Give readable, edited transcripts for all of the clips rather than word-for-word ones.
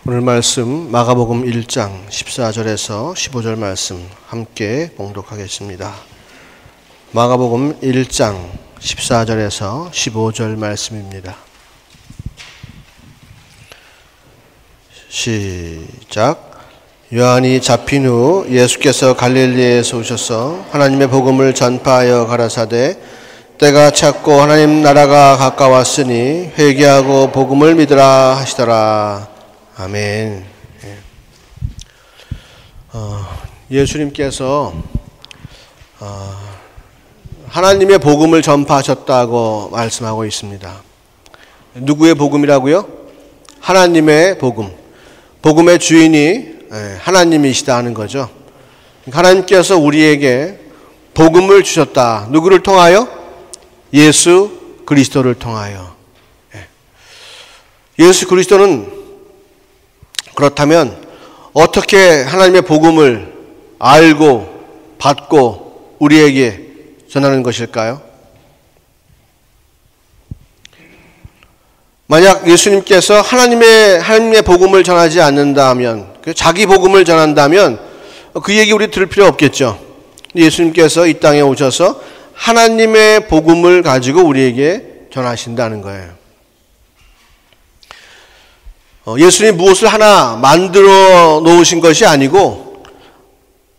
오늘 말씀 마가복음 1장 14절에서 15절 말씀 함께 봉독하겠습니다. 마가복음 1장 14절에서 15절 말씀입니다. 시작. 요한이 잡힌 후 예수께서 갈릴리에서 오셔서 하나님의 복음을 전파하여 가라사대 때가 찼고 하나님 나라가 가까웠으니 회개하고 복음을 믿으라 하시더라. 아멘. 예수님께서 하나님의 복음을 전파하셨다고 말씀하고 있습니다. 누구의 복음이라고요? 하나님의 복음. 복음의 주인이 하나님이시다 하는 거죠. 하나님께서 우리에게 복음을 주셨다. 누구를 통하여? 예수 그리스도를 통하여. 예수 그리스도는 그렇다면 어떻게 하나님의 복음을 알고 받고 우리에게 전하는 것일까요? 만약 예수님께서 하나님의 복음을 전하지 않는다면, 자기 복음을 전한다면 그 얘기 우리 들을 필요 없겠죠. 예수님께서 이 땅에 오셔서 하나님의 복음을 가지고 우리에게 전하신다는 거예요. 예수님이 무엇을 하나 만들어 놓으신 것이 아니고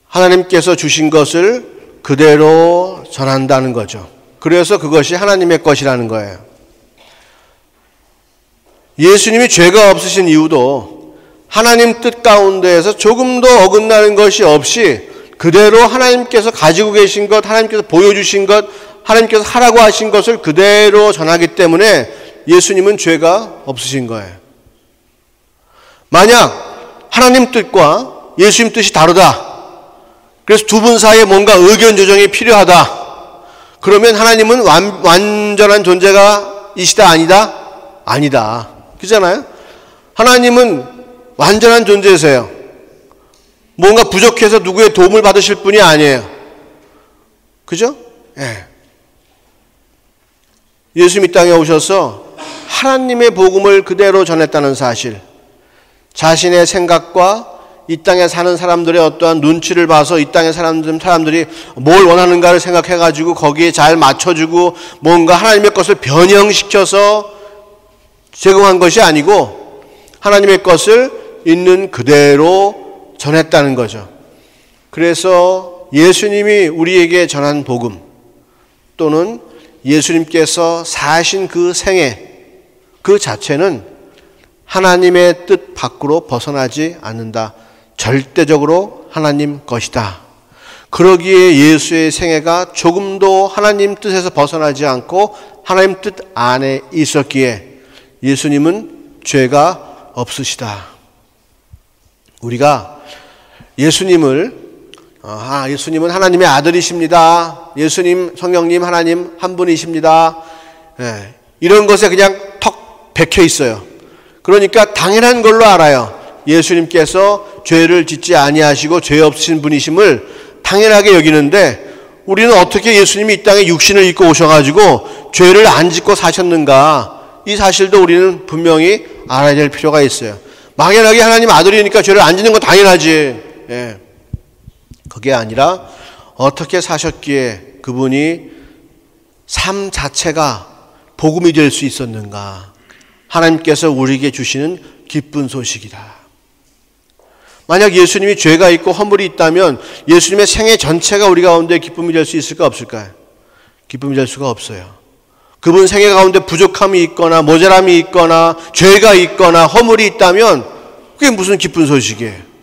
하나님께서 주신 것을 그대로 전한다는 거죠. 그래서 그것이 하나님의 것이라는 거예요. 예수님이 죄가 없으신 이유도 하나님 뜻 가운데에서 조금도 어긋나는 것이 없이 그대로 하나님께서 가지고 계신 것, 하나님께서 보여주신 것, 하나님께서 하라고 하신 것을 그대로 전하기 때문에 예수님은 죄가 없으신 거예요. 만약 하나님 뜻과 예수님 뜻이 다르다. 그래서 두 분 사이에 뭔가 의견 조정이 필요하다. 그러면 하나님은 완전한 존재가 이시다 아니다? 아니다. 그렇잖아요? 하나님은 완전한 존재세요. 뭔가 부족해서 누구의 도움을 받으실 분이 아니에요. 그죠? 예. 예수님 이 땅에 오셔서 하나님의 복음을 그대로 전했다는 사실, 자신의 생각과 이 땅에 사는 사람들의 어떠한 눈치를 봐서 이 땅에 사람들이 뭘 원하는가를 생각해가지고 거기에 잘 맞춰주고 뭔가 하나님의 것을 변형시켜서 제공한 것이 아니고 하나님의 것을 있는 그대로 전했다는 거죠. 그래서 예수님이 우리에게 전한 복음 또는 예수님께서 사신 그 생애 그 자체는 하나님의 뜻 밖으로 벗어나지 않는다. 절대적으로 하나님 것이다. 그러기에 예수의 생애가 조금도 하나님 뜻에서 벗어나지 않고 하나님 뜻 안에 있었기에 예수님은 죄가 없으시다. 우리가 예수님은 하나님의 아들이십니다. 예수님, 성령님, 하나님 한 분이십니다. 이런 것에 그냥 턱 박혀 있어요. 그러니까 당연한 걸로 알아요. 예수님께서 죄를 짓지 아니하시고 죄 없으신 분이심을 당연하게 여기는데 우리는 어떻게 예수님이 이 땅에 육신을 입고 오셔가지고 죄를 안 짓고 사셨는가, 이 사실도 우리는 분명히 알아야 될 필요가 있어요. 막연하게 하나님 아들이니까 죄를 안 짓는 건 당연하지. 그게 아니라 어떻게 사셨기에 그분이 삶 자체가 복음이 될 수 있었는가, 하나님께서 우리에게 주시는 기쁜 소식이다. 만약 예수님이 죄가 있고 허물이 있다면 예수님의 생애 전체가 우리 가운데 기쁨이 될 수 있을까 없을까요? 기쁨이 될 수가 없어요. 그분 생애 가운데 부족함이 있거나 모자람이 있거나 죄가 있거나 허물이 있다면 그게 무슨 기쁜 소식이에요?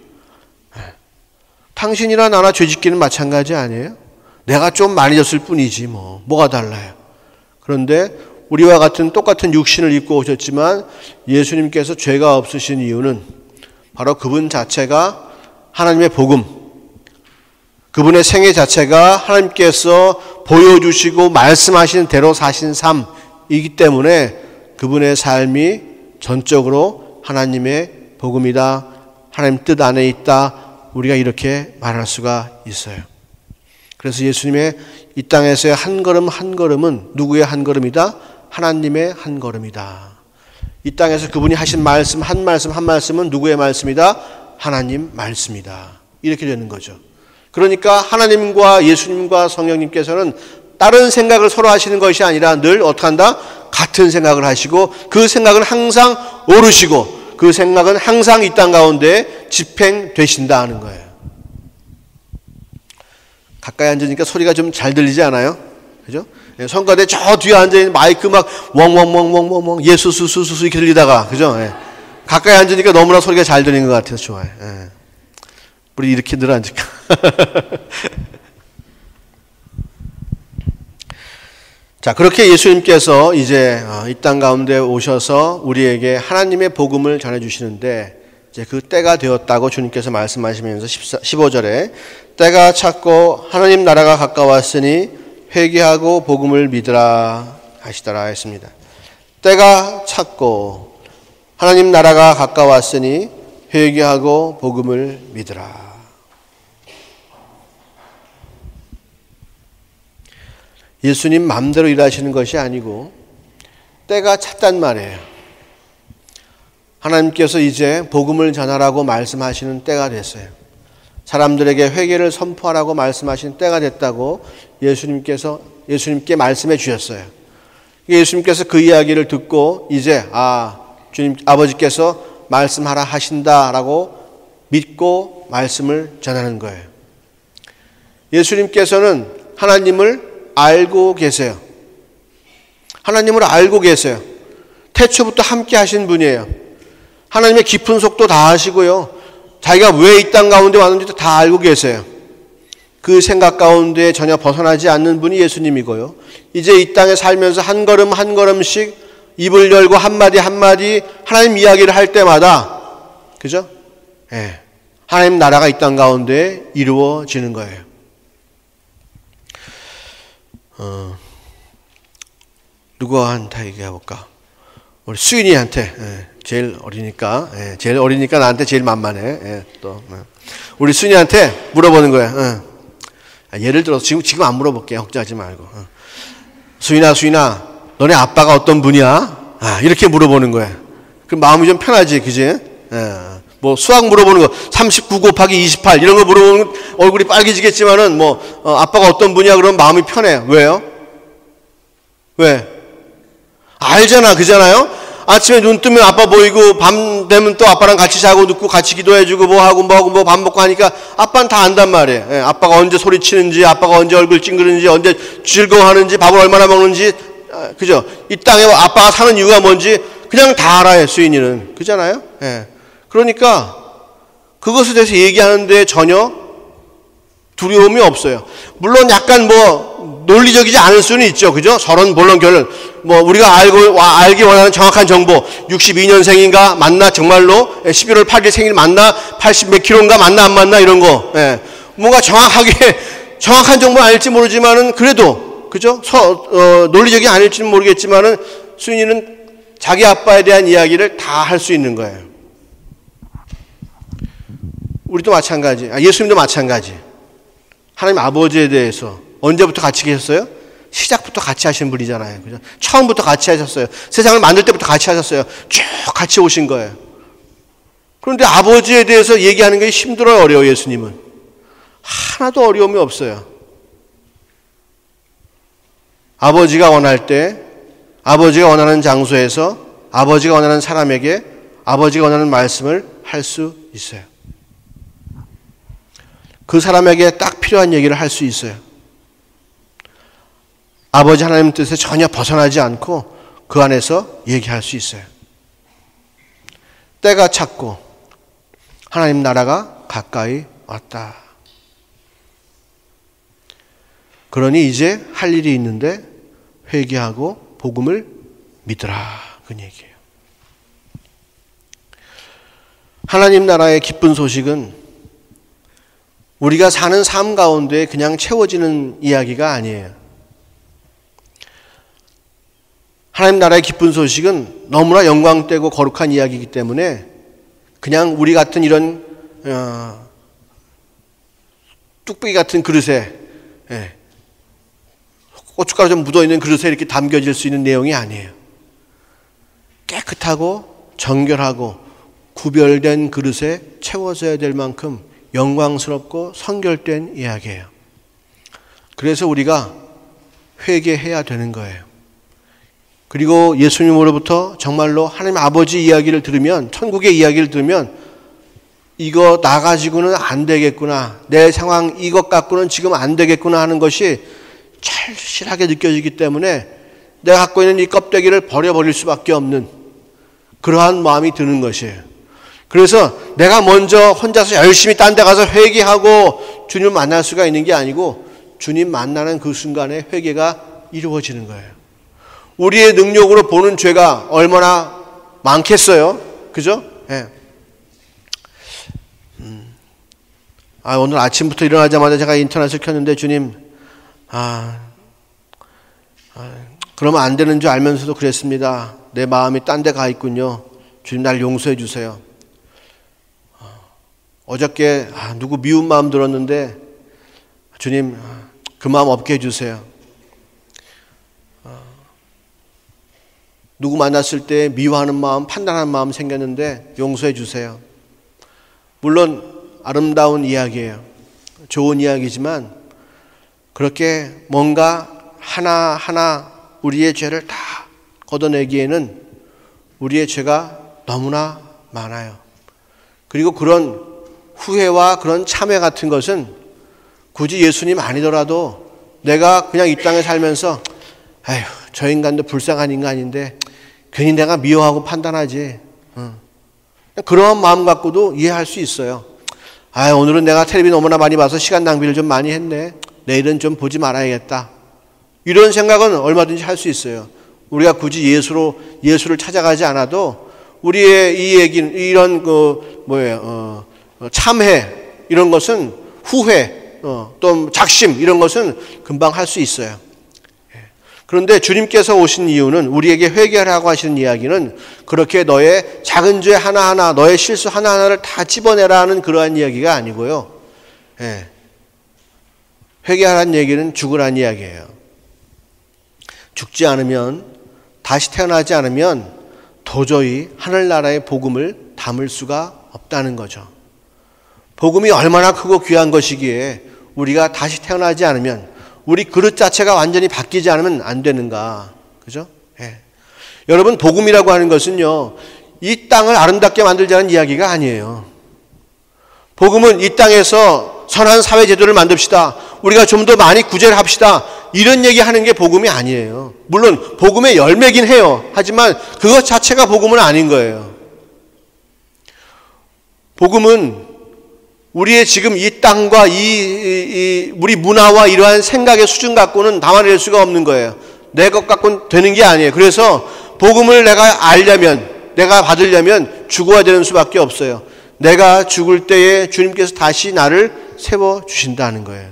당신이나 나나 죄 짓기는 마찬가지 아니에요? 내가 좀 많이 졌을 뿐이지 뭐가 달라요? 그런데 우리와 같은 똑같은 육신을 입고 오셨지만 예수님께서 죄가 없으신 이유는 바로 그분 자체가 하나님의 복음, 그분의 생애 자체가 하나님께서 보여주시고 말씀하신 대로 사신 삶이기 때문에 그분의 삶이 전적으로 하나님의 복음이다, 하나님 뜻 안에 있다, 우리가 이렇게 말할 수가 있어요. 그래서 예수님의 이 땅에서의 한 걸음 한 걸음은 누구의 한 걸음이다? 하나님의 한 걸음이다. 이 땅에서 그분이 하신 말씀 한 말씀은 누구의 말씀이다? 하나님 말씀이다. 이렇게 되는 거죠. 그러니까 하나님과 예수님과 성령님께서는 다른 생각을 서로 하시는 것이 아니라 늘 어떻게 한다? 같은 생각을 하시고 그 생각은 항상 오르시고 그 생각은 항상 이 땅 가운데 집행되신다 하는 거예요. 가까이 앉으니까 소리가 좀 잘 들리지 않아요? 그죠? 성가대 저 뒤에 앉아있는 마이크 막 웡웡웡웡웡 예수수수수 이렇게 들리다가 그죠? 가까이 앉으니까 너무나 소리가 잘 들리는 것 같아서 좋아요. 우리 이렇게 늘 앉을까? 자, 그렇게 예수님께서 이제 이 땅 가운데 오셔서 우리에게 하나님의 복음을 전해주시는데 이제 그 때가 되었다고 주님께서 말씀하시면서 15절에 때가 찼고 하나님 나라가 가까웠으니 회개하고 복음을 믿으라 하시더라 했습니다. 때가 찼고 하나님 나라가 가까웠으니 회개하고 복음을 믿으라. 예수님 마음대로 일하시는 것이 아니고 때가 찼단 말이에요. 하나님께서 이제 복음을 전하라고 말씀하시는 때가 됐어요. 사람들에게 회개를 선포하라고 말씀하시는 때가 됐다고 예수님께 말씀해 주셨어요. 예수님께서 그 이야기를 듣고 이제 주님 아버지께서 말씀하라 하신다라고 믿고 말씀을 전하는 거예요. 예수님께서는 하나님을 알고 계세요. 하나님을 알고 계세요. 태초부터 함께 하신 분이에요. 하나님의 깊은 속도 다 아시고요. 자기가 왜 이 땅 가운데 왔는지도 다 알고 계세요. 그 생각 가운데 전혀 벗어나지 않는 분이 예수님이고요. 이제 이 땅에 살면서 한 걸음 한 걸음씩 입을 열고 한마디 한마디 하나님 이야기를 할 때마다 그죠? 하나님 나라가 이 땅 가운데 이루어지는 거예요. 누구한테 얘기해볼까? 우리 수인이한테 제일 어리니까 나한테 제일 만만해. 우리 수인이한테 물어보는 거야. 예를 들어서 지금 안 물어볼게. 걱정하지 말고. 수인아, 너네 아빠가 어떤 분이야? 이렇게 물어보는 거야. 그럼 마음이 좀 편하지, 그지? 뭐 수학 물어보는 거 39 곱하기 28 이런 거 물어보면 얼굴이 빨개지겠지만은 아빠가 어떤 분이야 그러면 마음이 편해. 왜요? 왜? 알잖아, 그잖아요? 아침에 눈 뜨면 아빠 보이고 밤 되면 또 아빠랑 같이 자고 눕고 같이 기도해주고 뭐하고 밥 먹고 하니까 아빠는 다 안단 말이에요. 아빠가 언제 소리치는지, 아빠가 언제 얼굴 찡그리는지, 언제 즐거워하는지, 밥을 얼마나 먹는지, 그죠? 이 땅에 아빠가 사는 이유가 뭔지 그냥 다 알아요, 수인이는. 그잖아요? 그러니까 그것에 대해서 얘기하는데 전혀 두려움이 없어요. 물론 약간 논리적이지 않을 수는 있죠. 그죠? 서론, 본론, 결론. 우리가 알기 원하는 정확한 정보. 62년생인가? 맞나? 정말로? 11월 8일 생일 맞나? 80 몇 킬로인가? 맞나? 안 맞나? 이런 거. 뭔가 정확한 정보는 아닐지 모르지만은 그래도, 그죠? 논리적이 아닐지는 모르겠지만은 수인이는 자기 아빠에 대한 이야기를 다 할 수 있는 거예요. 우리도 마찬가지. 예수님도 마찬가지. 하나님 아버지에 대해서 언제부터 같이 계셨어요? 시작부터 같이 하신 분이잖아요. 그죠? 처음부터 같이 하셨어요. 세상을 만들 때부터 같이 하셨어요. 쭉 같이 오신 거예요. 그런데 아버지에 대해서 얘기하는 게 힘들어요, 어려워요, 예수님은? 하나도 어려움이 없어요. 아버지가 원할 때, 아버지가 원하는 장소에서, 아버지가 원하는 사람에게 아버지가 원하는 말씀을 할 수 있어요. 그 사람에게 딱 필요한 얘기를 할 수 있어요. 아버지 하나님 뜻에 전혀 벗어나지 않고 그 안에서 얘기할 수 있어요. 때가 찼고 하나님 나라가 가까이 왔다. 그러니 이제 할 일이 있는데 회개하고 복음을 믿으라. 그 얘기예요. 하나님 나라의 기쁜 소식은 우리가 사는 삶 가운데 그냥 채워지는 이야기가 아니에요. 하나님 나라의 기쁜 소식은 너무나 영광되고 거룩한 이야기이기 때문에 그냥 우리 같은 이런 뚝배기 같은 그릇에 고춧가루 좀 묻어있는 그릇에 이렇게 담겨질 수 있는 내용이 아니에요. 깨끗하고 정결하고 구별된 그릇에 채워져야 될 만큼 영광스럽고 성결된 이야기예요. 그래서 우리가 회개해야 되는 거예요. 그리고 예수님으로부터 정말로 하나님 아버지 이야기를 들으면, 천국의 이야기를 들으면 이거 나 가지고는 안 되겠구나, 내 상황 이것 갖고는 지금 안 되겠구나 하는 것이 절실하게 느껴지기 때문에 내가 갖고 있는 이 껍데기를 버려버릴 수밖에 없는 그러한 마음이 드는 것이에요. 그래서 내가 먼저 혼자서 열심히 딴 데 가서 회개하고 주님을 만날 수가 있는 게 아니고 주님 만나는 그 순간에 회개가 이루어지는 거예요. 우리의 능력으로 보는 죄가 얼마나 많겠어요? 그죠? 예. 오늘 아침부터 일어나자마자 제가 인터넷을 켰는데 주님, 그러면 안 되는 줄 알면서도 그랬습니다. 내 마음이 딴 데 가 있군요. 주님 날 용서해 주세요. 어저께 누구 미운 마음 들었는데 주님 그 마음 없게 해주세요. 누구 만났을 때 미워하는 마음, 판단하는 마음 생겼는데 용서해 주세요. 물론 아름다운 이야기예요. 좋은 이야기지만 그렇게 뭔가 하나하나 우리의 죄를 다 걷어내기에는 우리의 죄가 너무나 많아요. 그리고 그런 후회와 그런 참회 같은 것은 굳이 예수님 아니더라도 내가 그냥 이 땅에 살면서 아휴 저 인간도 불쌍한 인간인데 괜히 내가 미워하고 판단하지, 그런 마음 갖고도 이해할 수 있어요. 오늘은 내가 텔레비 너무나 많이 봐서 시간 낭비를 좀 많이 했네, 내일은 좀 보지 말아야겠다, 이런 생각은 얼마든지 할 수 있어요. 우리가 굳이 예수를 찾아가지 않아도 우리의 이 얘기는 이런 참회 이런 것은, 후회 또 작심 이런 것은 금방 할 수 있어요. 그런데 주님께서 오신 이유는, 우리에게 회개하라고 하시는 이야기는 그렇게 너의 작은 죄 하나하나, 너의 실수 하나하나를 다 집어내라는 그러한 이야기가 아니고요. 회개하라는 얘기는 죽으라는 이야기예요. 죽지 않으면, 다시 태어나지 않으면 도저히 하늘나라의 복음을 담을 수가 없다는 거죠. 복음이 얼마나 크고 귀한 것이기에 우리가 다시 태어나지 않으면, 우리 그릇 자체가 완전히 바뀌지 않으면 안 되는가, 그죠? 여러분, 복음이라고 하는 것은요, 이 땅을 아름답게 만들자는 이야기가 아니에요. 복음은 이 땅에서 선한 사회 제도를 만듭시다, 우리가 좀 더 많이 구제를 합시다, 이런 얘기하는 게 복음이 아니에요. 물론 복음의 열매긴 해요. 하지만 그것 자체가 복음은 아닌 거예요. 복음은 우리의 지금 이 땅과 우리 문화와 이러한 생각의 수준 갖고는 담아낼 수가 없는 거예요. 내 것 갖고는 되는 게 아니에요. 그래서 복음을 내가 알려면, 내가 받으려면 죽어야 되는 수밖에 없어요. 내가 죽을 때에 주님께서 다시 나를 세워주신다는 거예요.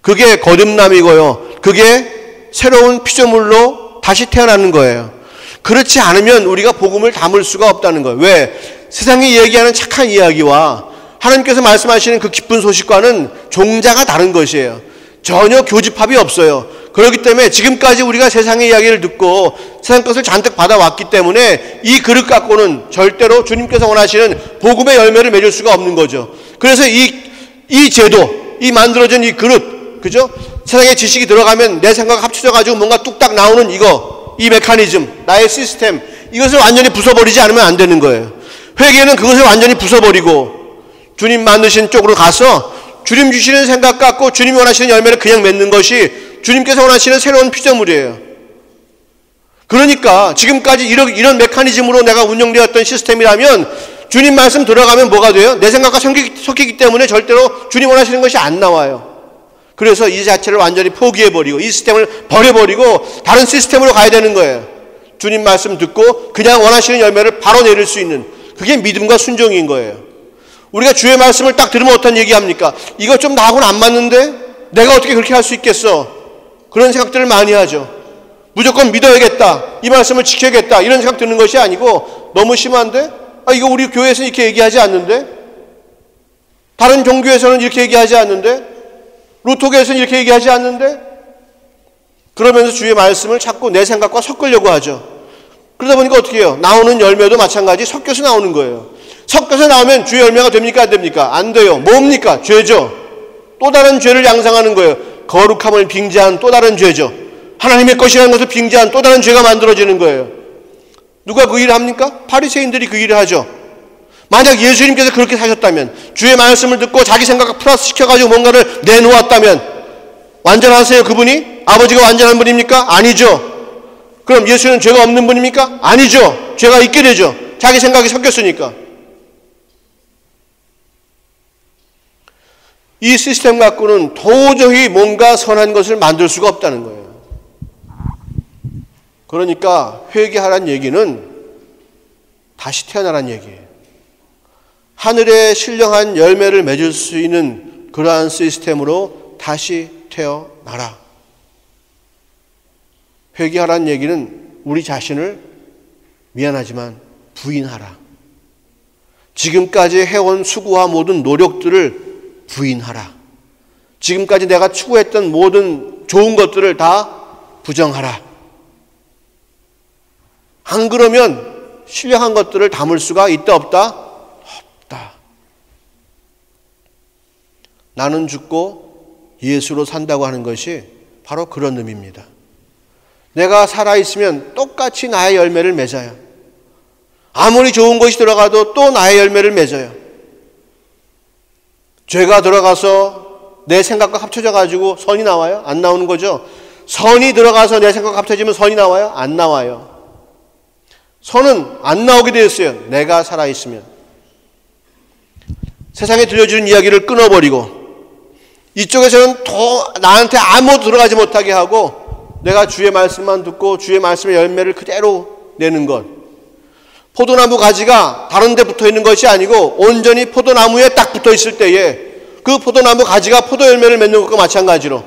그게 거듭남이고요, 그게 새로운 피조물로 다시 태어나는 거예요. 그렇지 않으면 우리가 복음을 담을 수가 없다는 거예요. 왜? 세상이 얘기하는 착한 이야기와 하나님께서 말씀하시는 그 기쁜 소식과는 종자가 다른 것이에요. 전혀 교집합이 없어요. 그렇기 때문에 지금까지 우리가 세상의 이야기를 듣고 세상 것을 잔뜩 받아왔기 때문에 이 그릇 갖고는 절대로 주님께서 원하시는 복음의 열매를 맺을 수가 없는 거죠. 그래서 이 제도, 이 만들어진 이 그릇, 그죠? 세상의 지식이 들어가면 내 생각 합쳐져가지고 뭔가 뚝딱 나오는 이 메커니즘, 나의 시스템, 이것을 완전히 부숴버리지 않으면 안 되는 거예요. 회개는 그것을 완전히 부숴버리고 주님 만드신 쪽으로 가서 주님 주시는 생각 갖고 주님이 원하시는 열매를 그냥 맺는 것이 주님께서 원하시는 새로운 피조물이에요. 그러니까 지금까지 이런 메커니즘으로 내가 운영되었던 시스템이라면 주님 말씀 들어가면 뭐가 돼요? 내 생각과 섞이기 때문에 절대로 주님 원하시는 것이 안 나와요. 그래서 이 자체를 완전히 포기해버리고 이 시스템을 버려버리고 다른 시스템으로 가야 되는 거예요. 주님 말씀 듣고 그냥 원하시는 열매를 바로 내릴 수 있는, 그게 믿음과 순종인 거예요. 우리가 주의 말씀을 딱 들으면 어떤 얘기합니까? 이거 좀 나하고는 안 맞는데? 내가 어떻게 그렇게 할 수 있겠어? 그런 생각들을 많이 하죠. 무조건 믿어야겠다, 이 말씀을 지켜야겠다, 이런 생각 드는 것이 아니고, 너무 심한데? 이거 우리 교회에서는 이렇게 얘기하지 않는데? 다른 종교에서는 이렇게 얘기하지 않는데? 루터교에서는 이렇게 얘기하지 않는데? 그러면서 주의 말씀을 자꾸 내 생각과 섞으려고 하죠. 그러다 보니까 어떻게 해요? 나오는 열매도 마찬가지 섞여서 나오는 거예요. 섞여서 나오면 주의 열매가 됩니까? 안 됩니까? 안 돼요. 뭡니까? 죄죠. 또 다른 죄를 양상하는 거예요. 거룩함을 빙자한 또 다른 죄죠. 하나님의 것이라는 것을 빙자한 또 다른 죄가 만들어지는 거예요. 누가 그 일을 합니까? 바리새인들이 그 일을 하죠. 만약 예수님께서 그렇게 사셨다면, 주의 말씀을 듣고 자기 생각을 플러스 시켜가지고 뭔가를 내놓았다면 완전하세요, 그분이? 아버지가 완전한 분입니까? 아니죠. 그럼 예수는 죄가 없는 분입니까? 아니죠. 죄가 있게 되죠. 자기 생각이 섞였으니까. 이 시스템 갖고는 도저히 뭔가 선한 것을 만들 수가 없다는 거예요. 그러니까 회개하라는 얘기는 다시 태어나라는 얘기예요. 하늘에 신령한 열매를 맺을 수 있는 그러한 시스템으로 다시 태어나라. 회개하라는 얘기는 우리 자신을 미안하지만 부인하라. 지금까지 해온 수고와 모든 노력들을 부인하라. 지금까지 내가 추구했던 모든 좋은 것들을 다 부정하라. 안 그러면 신령한 것들을 담을 수가 있다 없다? 없다. 나는 죽고 예수로 산다고 하는 것이 바로 그런 의미입니다. 내가 살아있으면 똑같이 나의 열매를 맺어요. 아무리 좋은 것이 들어가도 또 나의 열매를 맺어요. 죄가 들어가서 내 생각과 합쳐져 가지고 선이 나와요? 안 나오는 거죠. 선이 들어가서 내 생각과 합쳐지면 선이 나와요? 안 나와요. 선은 안 나오게 되었어요. 내가 살아있으면. 세상에 들려주는 이야기를 끊어버리고 이쪽에서는 더 나한테 아무것도 들어가지 못하게 하고 내가 주의 말씀만 듣고 주의 말씀의 열매를 그대로 내는 것. 포도나무 가지가 다른 데 붙어 있는 것이 아니고 온전히 포도나무에 딱 붙어 있을 때에 그 포도나무 가지가 포도 열매를 맺는 것과 마찬가지로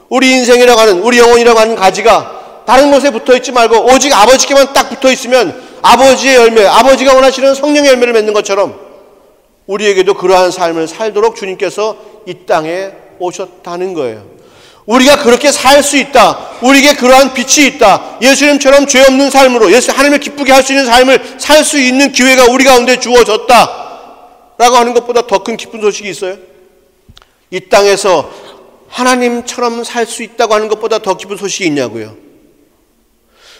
우리 인생이라고 하는, 우리 영혼이라고 하는 가지가 다른 곳에 붙어 있지 말고 오직 아버지께만 딱 붙어 있으면 아버지의 열매, 아버지가 원하시는 성령의 열매를 맺는 것처럼 우리에게도 그러한 삶을 살도록 주님께서 이 땅에 오셨다는 거예요. 우리가 그렇게 살 수 있다. 우리에게 그러한 빛이 있다. 예수님처럼 죄 없는 삶으로 하나님을 기쁘게 할 수 있는 삶을 살 수 있는 기회가 우리 가운데 주어졌다. 라고 하는 것보다 더 큰 기쁜 소식이 있어요? 이 땅에서 하나님처럼 살 수 있다고 하는 것보다 더 기쁜 소식이 있냐고요.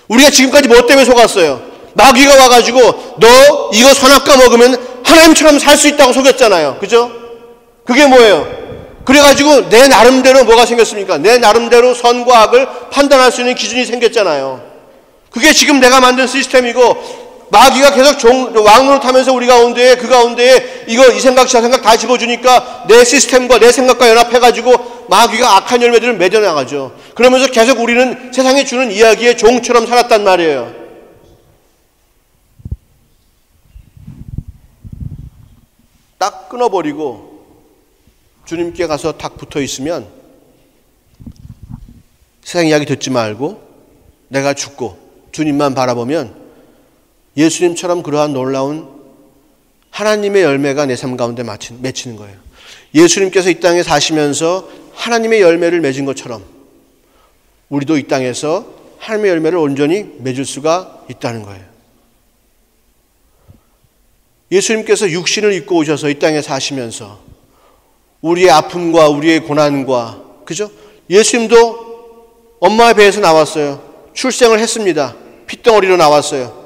우리가 지금까지 뭐 때문에 속았어요? 마귀가 와가지고 너 이거 선악과 먹으면 하나님처럼 살 수 있다고 속였잖아요. 그죠? 그게 뭐예요? 그래가지고 내 나름대로 뭐가 생겼습니까? 내 나름대로 선과 악을 판단할 수 있는 기준이 생겼잖아요. 그게 지금 내가 만든 시스템이고 마귀가 계속 왕노릇 하면서 우리 가운데에 그 가운데에 이 생각 저 생각 다 집어주니까 내 시스템과 내 생각과 연합해가지고 마귀가 악한 열매들을 맺어나가죠. 그러면서 계속 우리는 세상에 주는 이야기의 종처럼 살았단 말이에요. 딱 끊어버리고 주님께 가서 딱 붙어 있으면 세상 이야기 듣지 말고 내가 죽고 주님만 바라보면 예수님처럼 그러한 놀라운 하나님의 열매가 내 삶 가운데 맺히는 거예요. 예수님께서 이 땅에 사시면서 하나님의 열매를 맺은 것처럼 우리도 이 땅에서 하나님의 열매를 온전히 맺을 수가 있다는 거예요. 예수님께서 육신을 입고 오셔서 이 땅에 사시면서 우리의 아픔과 우리의 고난과, 그죠? 예수님도 엄마의 배에서 나왔어요. 출생을 했습니다. 핏덩어리로 나왔어요.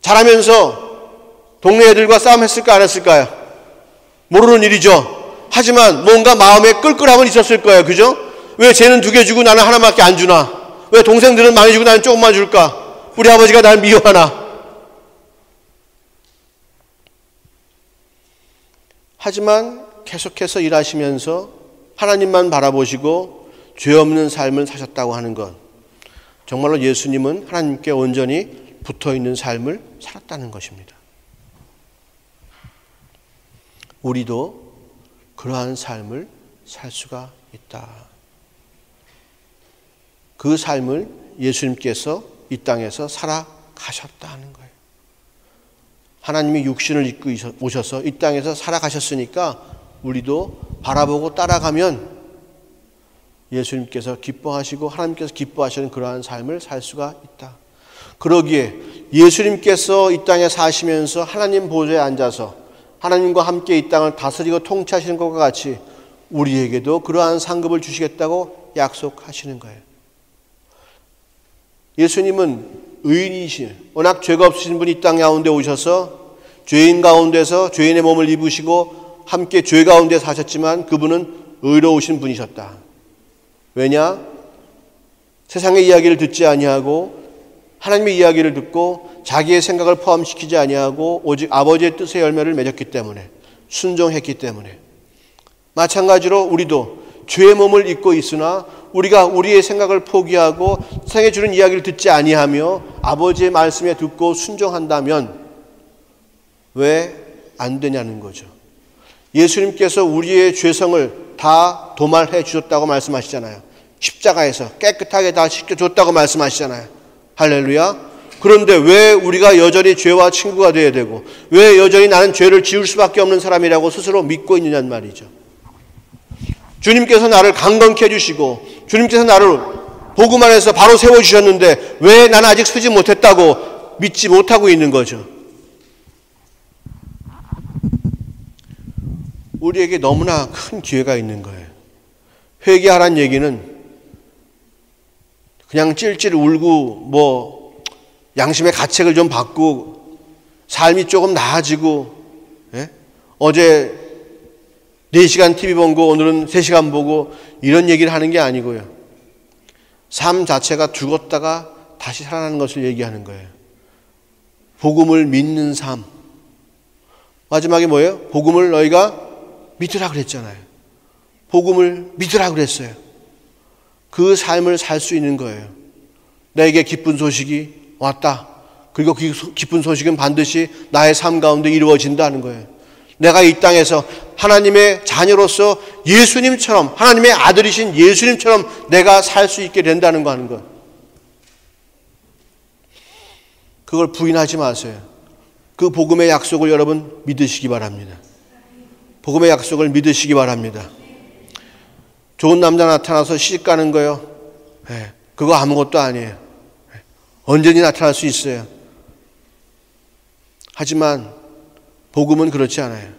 자라면서 동네 애들과 싸움했을까 안 했을까요? 모르는 일이죠. 하지만 뭔가 마음에 끌끌함은 있었을 거예요. 그죠? 왜 쟤는 2개 주고 나는 하나밖에 안 주나? 왜 동생들은 많이 주고 나는 조금만 줄까? 우리 아버지가 나를 미워하나? 하지만 계속해서 일하시면서 하나님만 바라보시고 죄 없는 삶을 사셨다고 하는 것, 정말로 예수님은 하나님께 온전히 붙어있는 삶을 살았다는 것입니다. 우리도 그러한 삶을 살 수가 있다. 그 삶을 예수님께서 이 땅에서 살아가셨다는 거예요. 하나님이 육신을 입고 오셔서 이 땅에서 살아가셨으니까 우리도 바라보고 따라가면 예수님께서 기뻐하시고 하나님께서 기뻐하시는 그러한 삶을 살 수가 있다. 그러기에 예수님께서 이 땅에 사시면서 하나님 보좌에 앉아서 하나님과 함께 이 땅을 다스리고 통치하시는 것과 같이 우리에게도 그러한 상급을 주시겠다고 약속하시는 거예요. 예수님은 의인이신, 워낙 죄가 없으신 분이 이 땅 가운데 오셔서 죄인 가운데서 죄인의 몸을 입으시고 함께 죄 가운데 사셨지만 그분은 의로우신 분이셨다. 왜냐? 세상의 이야기를 듣지 아니하고 하나님의 이야기를 듣고 자기의 생각을 포함시키지 아니하고 오직 아버지의 뜻의 열매를 맺었기 때문에, 순종했기 때문에. 마찬가지로 우리도 죄의 몸을 입고 있으나 우리가 우리의 생각을 포기하고 세상에 주는 이야기를 듣지 아니하며 아버지의 말씀에 듣고 순종한다면 왜 안 되냐는 거죠. 예수님께서 우리의 죄성을 다 도말해 주셨다고 말씀하시잖아요. 십자가에서 깨끗하게 다 씻겨줬다고 말씀하시잖아요. 할렐루야. 그런데 왜 우리가 여전히 죄와 친구가 되어야 되고 왜 여전히 나는 죄를 지을 수밖에 없는 사람이라고 스스로 믿고 있느냐는 말이죠. 주님께서 나를 강건케 해주시고 주님께서 나를 복음 안에서 바로 세워주셨는데 왜 나는 아직 서지 못했다고 믿지 못하고 있는 거죠. 우리에게 너무나 큰 기회가 있는 거예요. 회개하라는 얘기는 그냥 찔찔 울고 양심의 가책을 좀 받고 삶이 조금 나아지고, 예? 어제 4시간 TV 본 거 오늘은 3시간 보고 이런 얘기를 하는 게 아니고요. 삶 자체가 죽었다가 다시 살아나는 것을 얘기하는 거예요. 복음을 믿는 삶. 마지막에 뭐예요? 복음을 너희가 믿으라 그랬잖아요. 복음을 믿으라 그랬어요. 그 삶을 살 수 있는 거예요. 내게 기쁜 소식이 왔다. 그리고 그 기쁜 소식은 반드시 나의 삶 가운데 이루어진다는 거예요. 내가 이 땅에서 하나님의 자녀로서 예수님처럼, 하나님의 아들이신 예수님처럼 내가 살 수 있게 된다는 거 하는 것. 그걸 부인하지 마세요. 그 복음의 약속을 여러분 믿으시기 바랍니다. 복음의 약속을 믿으시기 바랍니다. 좋은 남자 나타나서 시집 가는 거요. 네, 그거 아무것도 아니에요. 언제든지 나타날 수 있어요. 하지만 복음은 그렇지 않아요.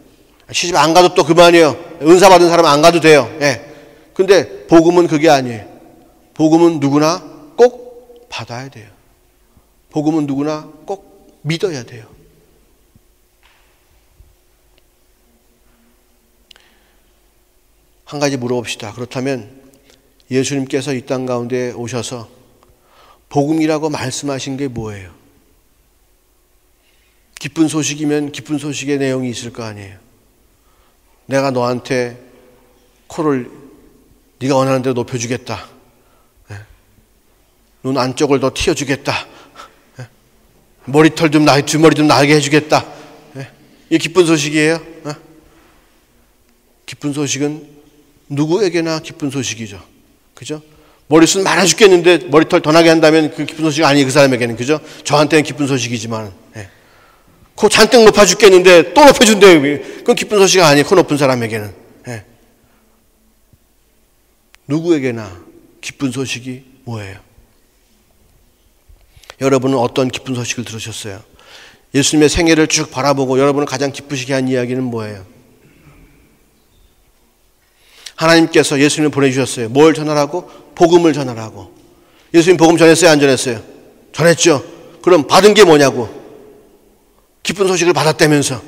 시집 안 가도 또 그만이에요. 은사 받은 사람 안 가도 돼요. 예. 근데 복음은 그게 아니에요. 복음은 누구나 꼭 받아야 돼요. 복음은 누구나 꼭 믿어야 돼요. 한 가지 물어봅시다. 그렇다면 예수님께서 이 땅 가운데 오셔서 복음이라고 말씀하신 게 뭐예요? 기쁜 소식이면 기쁜 소식의 내용이 있을 거 아니에요. 내가 너한테 코를 네가 원하는 대로 높여주겠다. 눈 안쪽을 더 틔워주겠다. 머리털 좀 뒷머리 좀 나게 해주겠다. 이게 기쁜 소식이에요. 기쁜 소식은 누구에게나 기쁜 소식이죠. 그죠? 머리숱 많아 죽겠는데 머리털 더 나게 한다면 그 기쁜 소식 아니에요. 그 사람에게는. 그죠? 저한테는 기쁜 소식이지만. 코 잔뜩 높아 죽겠는데 또 높여준대요. 그건 기쁜 소식이 아니에요. 코 높은 사람에게는. 누구에게나 기쁜 소식이 뭐예요? 여러분은 어떤 기쁜 소식을 들으셨어요? 예수님의 생애를 쭉 바라보고 여러분을 가장 기쁘시게 한 이야기는 뭐예요? 하나님께서 예수님을 보내주셨어요. 뭘 전하라고? 복음을 전하라고. 예수님 복음 전했어요? 안 전했어요? 전했죠. 그럼 받은 게 뭐냐고? 기쁜 소식을 받았다면서.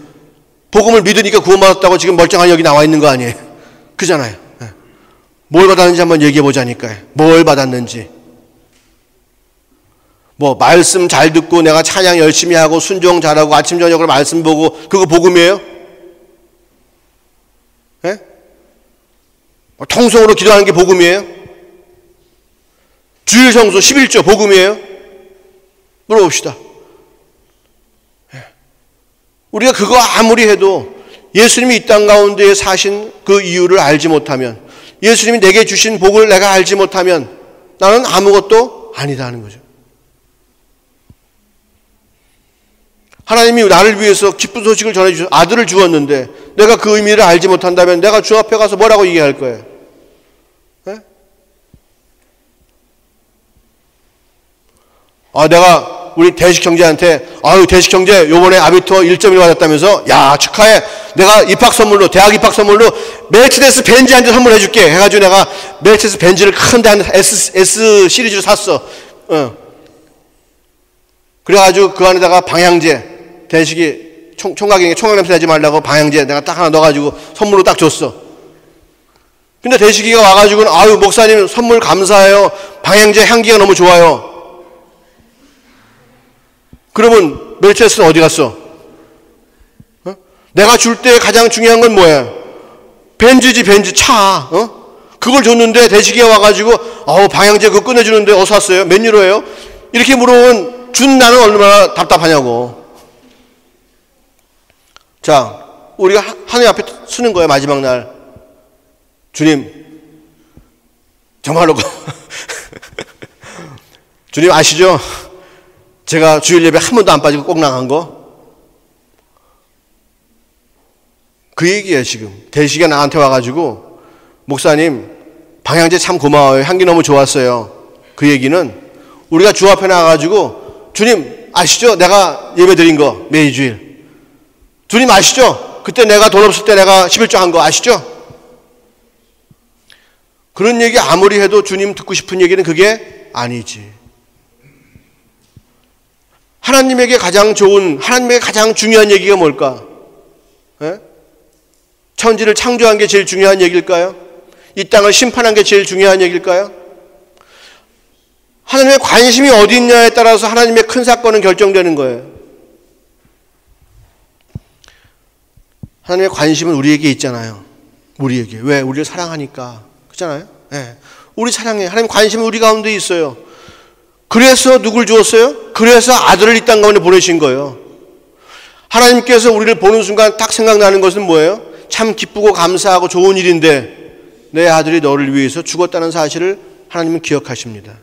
복음을 믿으니까 구원받았다고 지금 멀쩡한 여기 나와 있는 거 아니에요? 그잖아요. 뭘 받았는지 한번 얘기해 보자니까요. 뭘 받았는지. 말씀 잘 듣고 내가 찬양 열심히 하고 순종 잘하고 아침 저녁으로 말씀 보고 그거 복음이에요? 통성으로 기도하는 게 복음이에요? 주일 성수 11조 복음이에요? 물어봅시다. 우리가 그거 아무리 해도 예수님이 이 땅 가운데 사신 그 이유를 알지 못하면, 예수님이 내게 주신 복을 내가 알지 못하면 나는 아무것도 아니다 하는 거죠. 하나님이 나를 위해서 기쁜 소식을 전해주셔서 아들을 주었는데 내가 그 의미를 알지 못한다면 내가 주 앞에 가서 뭐라고 얘기할 거예요? 내가 우리 대식 형제한테 아유 대식 형제 요번에 아비투어 1.1 받았다면서 야 축하해 내가 입학 선물로 대학 입학 선물로 메르체데스 벤츠 한 대 선물해 줄게 해가지고 내가 메르체데스 벤츠를 큰 데 한 S 시리즈로 샀어. 그래가지고 그 안에다가 방향제 대식이 총각에게 총각 냄새 나지 말라고 방향제 내가 딱 하나 넣어가지고 선물로 딱 줬어. 근데 대식이가 와가지고는 아유 목사님 선물 감사해요. 방향제 향기가 너무 좋아요. 그러면 메르체데스는 어디 갔어? 내가 줄 때 가장 중요한 건 뭐야? 벤츠지 벤츠 차. 그걸 줬는데 대식이가 와가지고 방향제 그거 꺼내주는데 어디서 왔어요? 몇 유로예요? 이렇게 물어보면 준 나는 얼마나 답답하냐고. 자, 우리가 하나님 앞에 서는 거예요. 마지막 날. 주님, 정말로 주님 아시죠? 제가 주일 예배 한 번도 안 빠지고 꼭 나간 거? 그 얘기예요. 지금 대식이가 나한테 와가지고 목사님 방향제 참 고마워요. 향기 너무 좋았어요. 그 얘기는 우리가 주 앞에 나가가지고 주님 아시죠? 내가 예배 드린 거 매주일. 주님 아시죠? 그때 내가 돈 없을 때 내가 11조 한 거 아시죠? 그런 얘기 아무리 해도 주님 듣고 싶은 얘기는 그게 아니지. 하나님에게 가장 좋은, 하나님에게 가장 중요한 얘기가 뭘까? 에? 천지를 창조한 게 제일 중요한 얘기일까요? 이 땅을 심판한 게 제일 중요한 얘기일까요? 하나님의 관심이 어디 있냐에 따라서 하나님의 큰 사건은 결정되는 거예요. 하나님의 관심은 우리에게 있잖아요. 우리에게. 왜? 우리를 사랑하니까. 그렇잖아요? 네. 우리 사랑해. 하나님 관심은 우리 가운데 있어요. 그래서 누굴 주었어요? 그래서 아들을 이 땅 가운데 보내신 거예요. 하나님께서 우리를 보는 순간 딱 생각나는 것은 뭐예요? 참 기쁘고 감사하고 좋은 일인데 내 아들이 너를 위해서 죽었다는 사실을 하나님은 기억하십니다.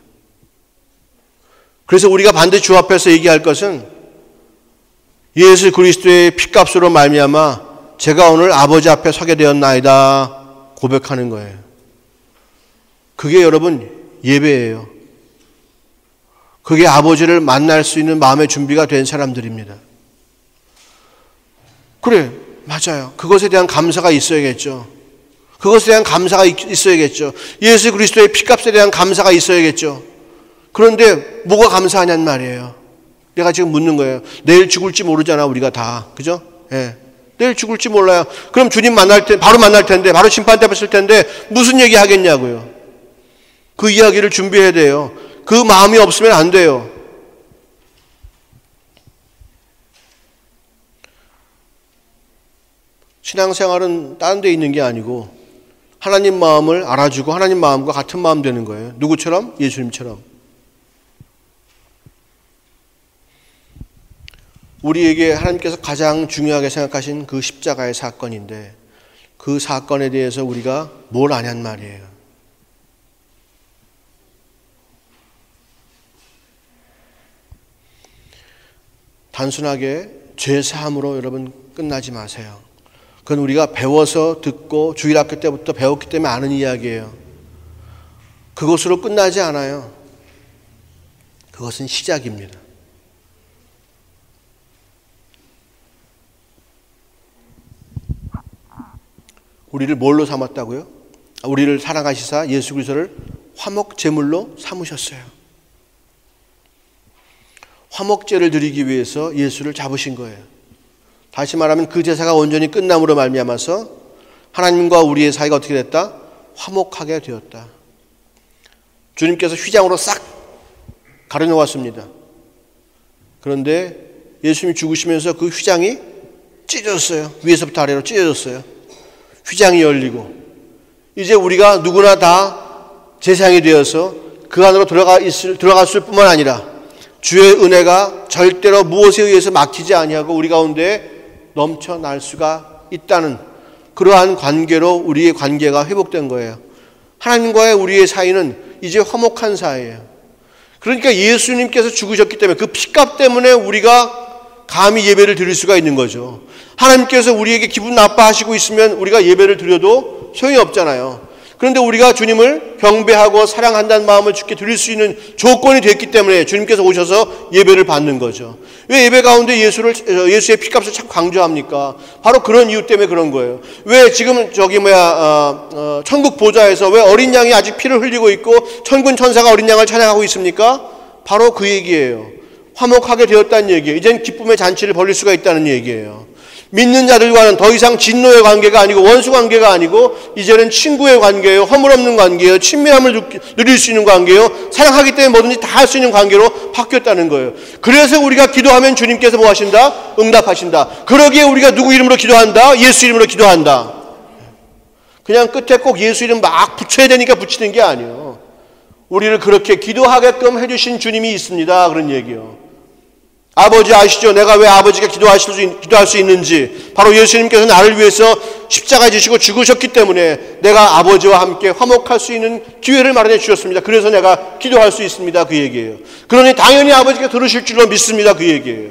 그래서 우리가 반드시 주 앞에서 얘기할 것은 예수 그리스도의 피값으로 말미암아 제가 오늘 아버지 앞에 서게 되었나이다 고백하는 거예요. 그게 여러분 예배예요. 그게 아버지를 만날 수 있는 마음의 준비가 된 사람들입니다. 그래, 맞아요. 그것에 대한 감사가 있어야겠죠. 그것에 대한 감사가 있어야겠죠. 예수 그리스도의 피값에 대한 감사가 있어야겠죠. 그런데 뭐가 감사하냔 말이에요. 내가 지금 묻는 거예요. 내일 죽을지 모르잖아, 우리가 다. 그죠? 예. 내일 죽을지 몰라요. 그럼 주님 만날 때, 바로 만날 텐데, 바로 심판대 뵀을 텐데, 무슨 얘기 하겠냐고요. 그 이야기를 준비해야 돼요. 그 마음이 없으면 안 돼요. 신앙생활은 다른 데 있는 게 아니고 하나님 마음을 알아주고 하나님 마음과 같은 마음 되는 거예요. 누구처럼? 예수님처럼. 우리에게 하나님께서 가장 중요하게 생각하신 그 십자가의 사건인데 그 사건에 대해서 우리가 뭘 아냔 말이에요. 단순하게 죄사함으로 여러분 끝나지 마세요. 그건 우리가 배워서 듣고 주일학교 때부터 배웠기 때문에 아는 이야기예요. 그것으로 끝나지 않아요. 그것은 시작입니다. 우리를 뭘로 삼았다고요? 우리를 사랑하시사 예수 그리스도를 화목제물로 삼으셨어요. 화목제를 드리기 위해서 예수를 잡으신 거예요. 다시 말하면 그 제사가 온전히 끝남으로 말미암아서 하나님과 우리의 사이가 어떻게 됐다? 화목하게 되었다. 주님께서 휘장으로 싹 가려놓았습니다. 그런데 예수님이 죽으시면서 그 휘장이 찢어졌어요. 위에서부터 아래로 찢어졌어요. 휘장이 열리고 이제 우리가 누구나 다 제사장이 되어서 그 안으로 들어갔을 뿐만 아니라 주의 은혜가 절대로 무엇에 의해서 막히지 아니하고 우리 가운데 넘쳐날 수가 있다는 그러한 관계로 우리의 관계가 회복된 거예요. 하나님과의 우리의 사이는 이제 화목한 사이예요. 그러니까 예수님께서 죽으셨기 때문에 그 피값 때문에 우리가 감히 예배를 드릴 수가 있는 거죠. 하나님께서 우리에게 기분 나빠하시고 있으면 우리가 예배를 드려도 소용이 없잖아요. 그런데 우리가 주님을 경배하고 사랑한다는 마음을 주께 드릴 수 있는 조건이 됐기 때문에 주님께서 오셔서 예배를 받는 거죠. 왜 예배 가운데 예수의 피값을 참 강조합니까? 바로 그런 이유 때문에 그런 거예요. 왜 지금 천국 보좌에서 왜 어린 양이 아직 피를 흘리고 있고 천군 천사가 어린 양을 찬양하고 있습니까? 바로 그 얘기예요. 화목하게 되었다는 얘기예요. 이젠 기쁨의 잔치를 벌릴 수가 있다는 얘기예요. 믿는 자들과는 더 이상 진노의 관계가 아니고 원수 관계가 아니고 이제는 친구의 관계예요. 허물없는 관계예요. 친밀함을 누릴 수 있는 관계예요. 사랑하기 때문에 뭐든지 다 할 수 있는 관계로 바뀌었다는 거예요. 그래서 우리가 기도하면 주님께서 뭐 하신다? 응답하신다. 그러기에 우리가 누구 이름으로 기도한다? 예수 이름으로 기도한다. 그냥 끝에 꼭 예수 이름 막 붙여야 되니까 붙이는 게 아니에요. 우리를 그렇게 기도하게끔 해주신 주님이 있습니다. 그런 얘기요. 아버지 아시죠? 내가 왜 아버지가 기도할 수 있는지. 바로 예수님께서 나를 위해서 십자가에 지시고 죽으셨기 때문에 내가 아버지와 함께 화목할 수 있는 기회를 마련해 주셨습니다. 그래서 내가 기도할 수 있습니다. 그 얘기예요. 그러니 당연히 아버지가 들으실 줄로 믿습니다. 그 얘기예요.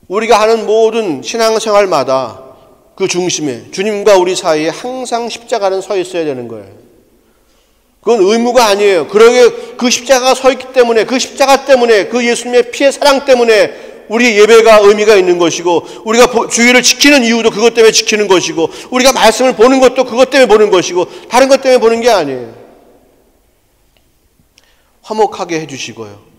우리가 하는 모든 신앙생활마다 그 중심에 주님과 우리 사이에 항상 십자가는 서 있어야 되는 거예요. 그건 의무가 아니에요. 그러게 그 십자가가 서 있기 때문에 그 십자가 때문에 그 예수님의 피의 사랑 때문에 우리 예배가 의미가 있는 것이고 우리가 주의를 지키는 이유도 그것 때문에 지키는 것이고 우리가 말씀을 보는 것도 그것 때문에 보는 것이고 다른 것 때문에 보는 게 아니에요. 화목하게 해주시고요.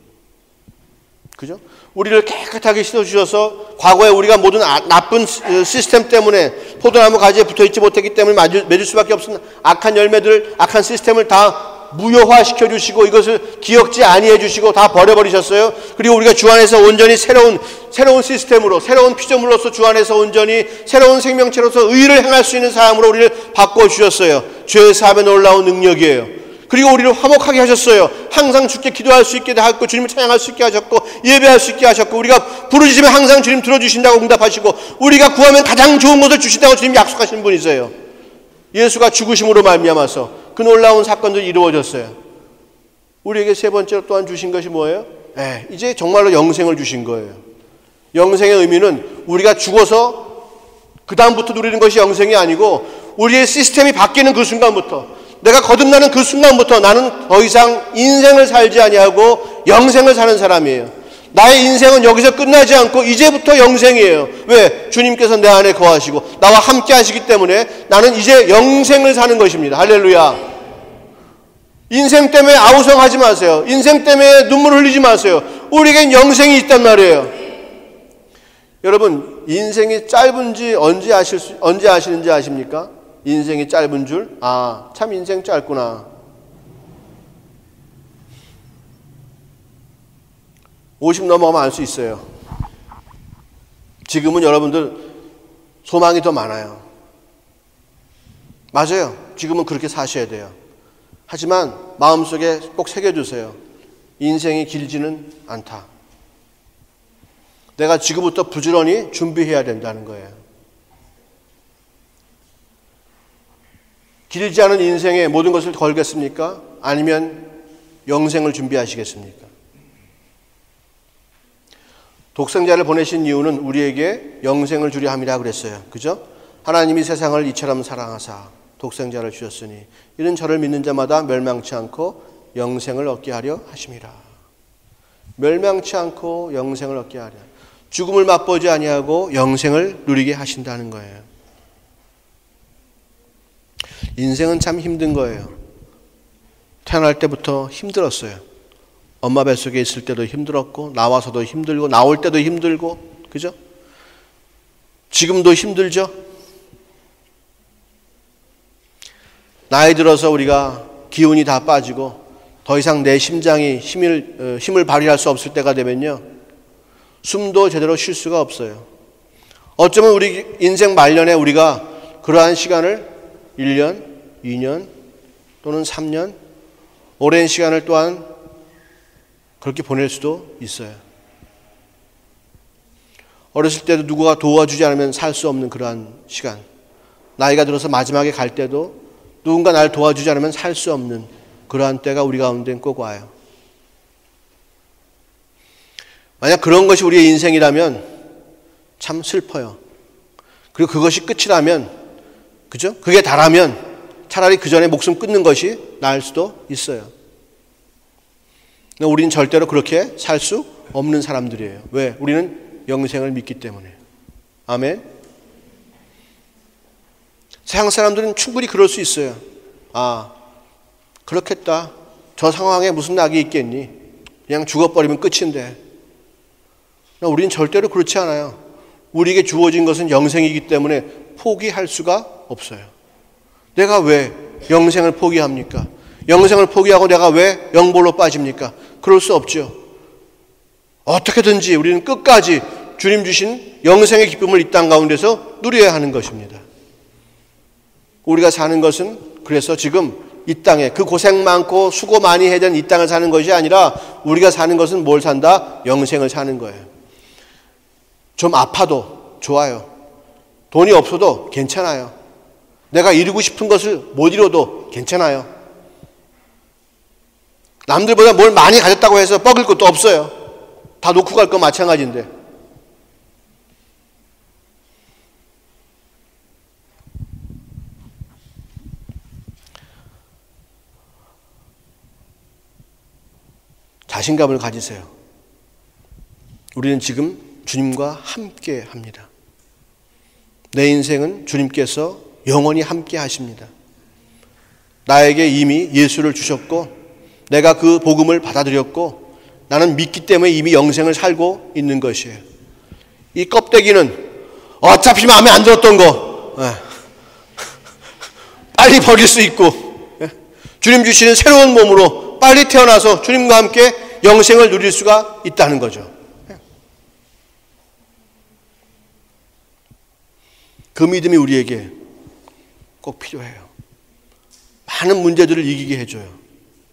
그죠? 우리를 깨끗하게 씻어주셔서 과거에 우리가 모든 나쁜 시스템 때문에 포도나무 가지에 붙어있지 못했기 때문에 맺을 수밖에 없는 악한 열매들, 악한 시스템을 다 무효화시켜 주시고 이것을 기억지 아니해 주시고 다 버려버리셨어요. 그리고 우리가 주 안에서 온전히 새로운 시스템으로 새로운 피조물로서 주 안에서 온전히 새로운 생명체로서 의를 행할 수 있는 사람으로 우리를 바꿔주셨어요. 죄의 사함에 놀라운 능력이에요. 그리고 우리를 화목하게 하셨어요. 항상 주께 기도할 수 있게 하셨고 주님을 찬양할 수 있게 하셨고 예배할 수 있게 하셨고 우리가 부르짖으면 항상 주님 들어주신다고 응답하시고 우리가 구하면 가장 좋은 것을 주신다고 주님 약속하신 분이세요. 예수가 죽으심으로 말미암아서 그 놀라운 사건들이 이루어졌어요. 우리에게 세 번째로 또한 주신 것이 뭐예요? 이제 정말로 영생을 주신 거예요. 영생의 의미는 우리가 죽어서 그 다음부터 누리는 것이 영생이 아니고 우리의 시스템이 바뀌는 그 순간부터 내가 거듭나는 그 순간부터 나는 더 이상 인생을 살지 아니하고 영생을 사는 사람이에요. 나의 인생은 여기서 끝나지 않고 이제부터 영생이에요. 왜? 주님께서 내 안에 거하시고 나와 함께 하시기 때문에 나는 이제 영생을 사는 것입니다. 할렐루야. 인생 때문에 아우성하지 마세요. 인생 때문에 눈물 흘리지 마세요. 우리에겐 영생이 있단 말이에요. 여러분 인생이 짧은지 언제 아시는지 아십니까? 인생이 짧은 줄? 참 인생 짧구나. 50 넘어가면 알 수 있어요. 지금은 여러분들 소망이 더 많아요. 맞아요. 지금은 그렇게 사셔야 돼요. 하지만 마음속에 꼭 새겨두세요. 인생이 길지는 않다. 내가 지금부터 부지런히 준비해야 된다는 거예요. 길지 않은 인생에 모든 것을 걸겠습니까? 아니면 영생을 준비하시겠습니까? 독생자를 보내신 이유는 우리에게 영생을 주려 함이라 그랬어요. 그죠? 하나님이 세상을 이처럼 사랑하사 독생자를 주셨으니 이는 저를 믿는 자마다 멸망치 않고 영생을 얻게 하려 하심이라. 멸망치 않고 영생을 얻게 하려. 죽음을 맛보지 아니하고 영생을 누리게 하신다는 거예요. 인생은 참 힘든 거예요. 태어날 때부터 힘들었어요. 엄마 뱃속에 있을 때도 힘들었고 나와서도 힘들고 나올 때도 힘들고 그죠? 지금도 힘들죠? 나이 들어서 우리가 기운이 다 빠지고 더 이상 내 심장이 힘을 발휘할 수 없을 때가 되면요. 숨도 제대로 쉴 수가 없어요. 어쩌면 우리 인생 말년에 우리가 그러한 시간을 1년, 2년 또는 3년 오랜 시간을 또한 그렇게 보낼 수도 있어요. 어렸을 때도 누구가 도와주지 않으면 살 수 없는 그러한 시간. 나이가 들어서 마지막에 갈 때도 누군가 나를 도와주지 않으면 살 수 없는 그러한 때가 우리 가운데는 꼭 와요. 만약 그런 것이 우리의 인생이라면 참 슬퍼요. 그리고 그것이 끝이라면 그죠? 그게 다라면 차라리 그 전에 목숨 끊는 것이 나을 수도 있어요. 우리는 절대로 그렇게 살 수 없는 사람들이에요. 왜? 우리는 영생을 믿기 때문에. 아멘. 세상 사람들은 충분히 그럴 수 있어요. 아, 그렇겠다. 저 상황에 무슨 낙이 있겠니? 그냥 죽어버리면 끝인데. 우리는 절대로 그렇지 않아요. 우리에게 주어진 것은 영생이기 때문에 포기할 수가 없어요. 내가 왜 영생을 포기합니까? 영생을 포기하고 내가 왜 영벌로 빠집니까? 그럴 수 없죠. 어떻게든지 우리는 끝까지 주님 주신 영생의 기쁨을 이 땅 가운데서 누려야 하는 것입니다. 우리가 사는 것은 그래서 지금 이 땅에 그 고생 많고 수고 많이 해야 되는 이 땅을 사는 것이 아니라 우리가 사는 것은 뭘 산다? 영생을 사는 거예요. 좀 아파도 좋아요. 돈이 없어도 괜찮아요. 내가 이루고 싶은 것을 못 이뤄도 괜찮아요. 남들보다 뭘 많이 가졌다고 해서 뻐길 것도 없어요. 다 놓고 갈 거 마찬가지인데. 자신감을 가지세요. 우리는 지금 주님과 함께 합니다. 내 인생은 주님께서 영원히 함께 하십니다. 나에게 이미 예수를 주셨고 내가 그 복음을 받아들였고 나는 믿기 때문에 이미 영생을 살고 있는 것이에요. 이 껍데기는 어차피 마음에 안 들었던 거 빨리 버릴 수 있고 주님 주시는 새로운 몸으로 빨리 태어나서 주님과 함께 영생을 누릴 수가 있다는 거죠. 그 믿음이 우리에게 꼭 필요해요. 많은 문제들을 이기게 해줘요.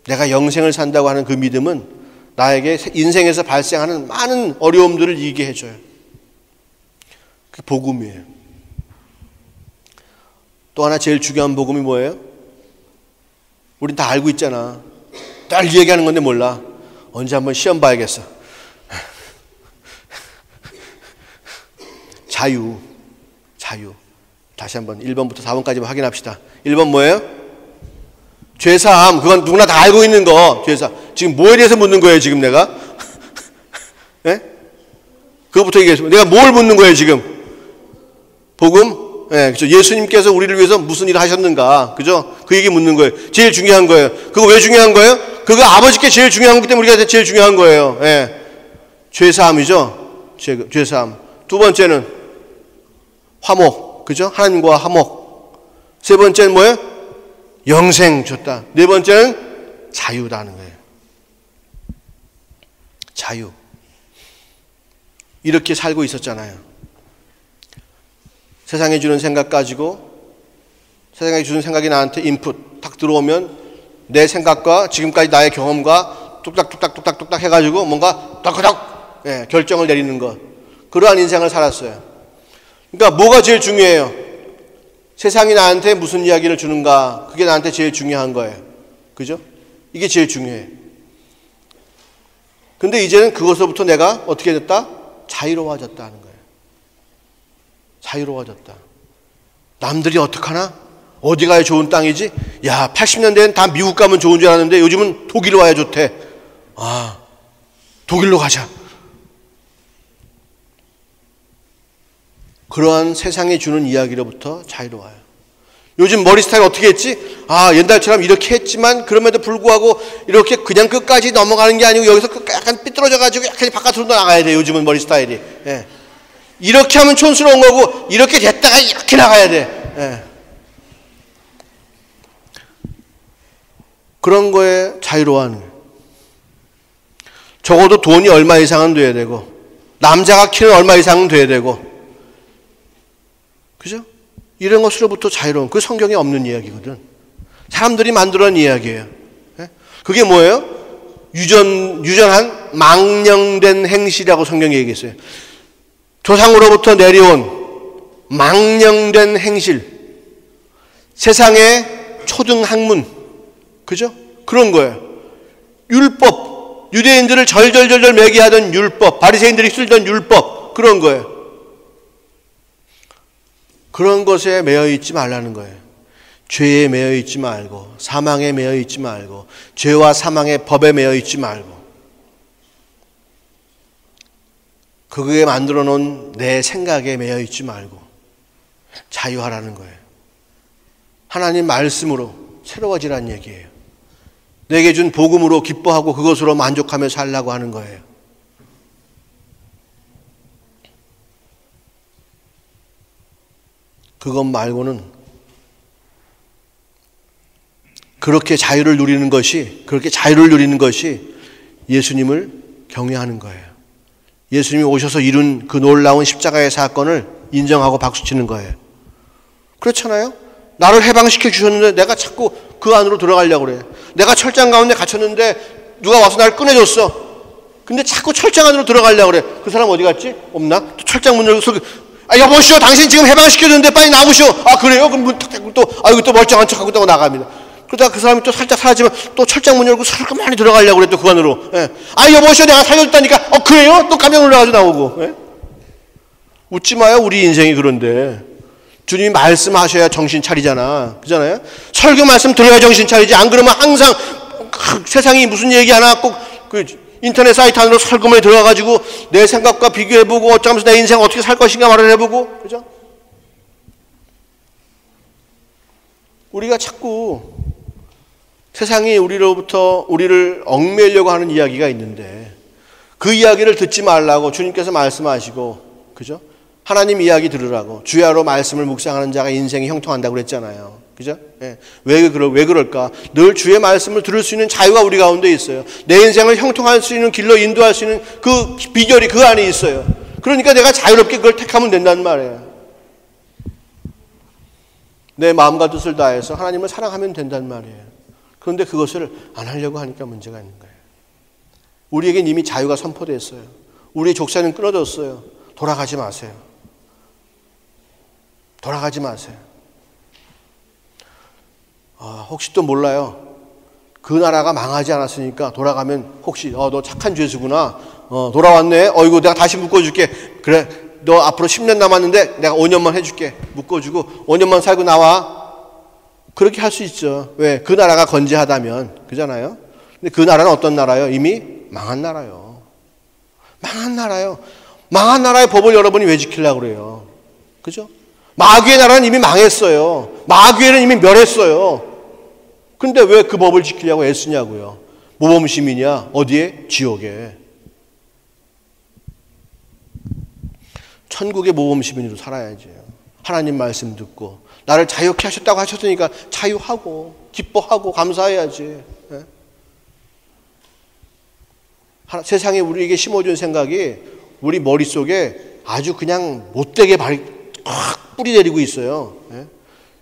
내가 영생을 산다고 하는 그 믿음은 나에게 인생에서 발생하는 많은 어려움들을 이기게 해줘요. 그 복음이에요. 또 하나 제일 중요한 복음이 뭐예요? 우린 다 알고 있잖아. 날 얘기하는 건데 몰라. 언제 한번 시험 봐야겠어. 자유. 다시 한번 1번부터 4번까지만 확인합시다. 1번 뭐예요? 죄사함. 그건 누구나 다 알고 있는 거. 죄사. 지금 뭐에 대해서 묻는 거예요, 지금 내가? 예? 그거부터 얘기했습니다. 내가 뭘 묻는 거예요, 지금? 복음? 예, 그죠. 예수님께서 우리를 위해서 무슨 일을 하셨는가. 그죠? 그 얘기 묻는 거예요. 제일 중요한 거예요. 그거 왜 중요한 거예요? 그거 아버지께 제일 중요한 거기 때문에 우리가 제일 중요한 거예요. 예. 죄사함이죠. 죄사함. 두 번째는 화목. 그죠? 하나님과 화목. 세 번째는 뭐예요? 영생 줬다. 네 번째는 자유다는 거예요. 자유. 이렇게 살고 있었잖아요. 세상에 주는 생각 가지고 세상에 주는 생각이 나한테 인풋 딱 들어오면 내 생각과 지금까지 나의 경험과 뚝딱뚝딱 해가지고 뭔가 덕덕 결정을 내리는 것. 그러한 인생을 살았어요. 그러니까 뭐가 제일 중요해요? 세상이 나한테 무슨 이야기를 주는가? 그게 나한테 제일 중요한 거예요. 그죠? 이게 제일 중요해. 근데 이제는 그것으로부터 내가 어떻게 됐다? 자유로워졌다는 거예요. 자유로워졌다. 남들이 어떡하나? 어디 가야 좋은 땅이지? 야, 80년대엔 다 미국 가면 좋은 줄 알았는데 요즘은 독일 와야 좋대. 아, 독일로 가자. 그러한 세상이 주는 이야기로부터 자유로워요. 요즘 머리 스타일 어떻게 했지? 아, 옛날처럼 이렇게 했지만 그럼에도 불구하고 이렇게 그냥 끝까지 넘어가는 게 아니고 여기서 약간 삐뚤어져가지고 약간 바깥으로 나가야 돼. 요즘은 머리 스타일이. 예. 이렇게 하면 촌스러운 거고 이렇게 됐다가 이렇게 나가야 돼. 예. 그런 거에 자유로워하는 거예요. 적어도 돈이 얼마 이상은 돼야 되고 남자가 키는 얼마 이상은 돼야 되고 그죠? 이런 것으로부터 자유로운 그 성경에 없는 이야기거든. 사람들이 만들어낸 이야기예요. 그게 뭐예요? 유전한 망령된 행실이라고 성경이 얘기했어요. 조상으로부터 내려온 망령된 행실. 세상의 초등학문. 그죠? 그런 거예요. 율법. 유대인들을 절절절절 매게 하던 율법. 바리새인들이 쓰던 율법. 그런 거예요. 그런 것에 매여 있지 말라는 거예요. 죄에 매여 있지 말고, 사망에 매여 있지 말고, 죄와 사망의 법에 매여 있지 말고, 그게 만들어 놓은 내 생각에 매여 있지 말고 자유하라는 거예요. 하나님 말씀으로 새로워지라는 얘기예요. 내게 준 복음으로 기뻐하고 그것으로 만족하며 살라고 하는 거예요. 그것 말고는 그렇게 자유를 누리는 것이 예수님을 경외하는 거예요. 예수님이 오셔서 이룬 그 놀라운 십자가의 사건을 인정하고 박수치는 거예요. 그렇잖아요? 나를 해방시켜 주셨는데 내가 자꾸 그 안으로 들어가려고 그래. 내가 철장 가운데 갇혔는데 누가 와서 나를 꺼내줬어. 근데 자꾸 철장 안으로 들어가려고 그래. 그 사람 어디 갔지? 없나? 또 철장 문 열고 여보시오, 당신 지금 해방시켜줬는데 빨리 나오시오. 아, 그래요? 그럼 문 탁 닫고 또 이거 또 멀쩡한 척하고 또 나갑니다. 그러다가 그 사람이 또 살짝 사라지면 또 철장 문 열고 살짝만 들어가려고 그래. 또 그 안으로. 예. 아, 여보시오, 내가 살려줬다니까. 그래요? 또 깜짝 놀라가지고 나오고. 예? 웃지 마요. 우리 인생이 그런데. 주님이 말씀하셔야 정신 차리잖아. 그잖아요? 설교 말씀 들어야 정신 차리지. 안 그러면 항상 세상이 무슨 얘기 하나 꼭 인터넷 사이트 안으로 설교문에 들어가가지고 내 생각과 비교해보고 어쩌면서 내 인생 어떻게 살 것인가 말을 해보고. 그죠? 우리가 자꾸 세상이 우리를 얽매이려고 하는 이야기가 있는데 그 이야기를 듣지 말라고 주님께서 말씀하시고, 그죠? 하나님 이야기 들으라고 주야로 말씀을 묵상하는 자가 인생이 형통한다고 그랬잖아요. 그죠? 예. 왜 그럴까? 늘 주의 말씀을 들을 수 있는 자유가 우리 가운데 있어요. 내 인생을 형통할 수 있는 길로 인도할 수 있는 그 비결이 그 안에 있어요. 그러니까 내가 자유롭게 그걸 택하면 된다는 말이에요. 내 마음과 뜻을 다해서 하나님을 사랑하면 된다는 말이에요. 그런데 그것을 안 하려고 하니까 문제가 있는 거예요. 우리에겐 이미 자유가 선포됐어요. 우리의 족쇄는 끊어졌어요. 돌아가지 마세요. 돌아가지 마세요. 혹시 또 몰라요. 그 나라가 망하지 않았으니까 돌아가면 혹시 너 착한 죄수구나. 돌아왔네. 이거 내가 다시 묶어줄게. 그래, 너 앞으로 10년 남았는데 내가 5년만 해줄게. 묶어주고 5년만 살고 나와. 그렇게 할 수 있죠. 왜? 그 나라가 건재하다면. 그잖아요. 근데 그 나라는 어떤 나라예요? 이미 망한 나라요. 망한 나라요. 망한 나라의 법을 여러분이 왜 지키려고 그래요? 그죠? 마귀의 나라는 이미 망했어요. 마귀는 이미 멸했어요. 근데 왜 그 법을 지키려고 애쓰냐고요? 모범시민이야. 어디에? 지옥에. 천국의 모범시민으로 살아야지. 하나님 말씀 듣고 나를 자유케 하셨다고 하셨으니까 자유하고 기뻐하고 감사해야지. 네? 세상에 우리에게 심어준 생각이 우리 머릿속에 아주 그냥 못되게 확 뿌리 내리고 있어요. 예?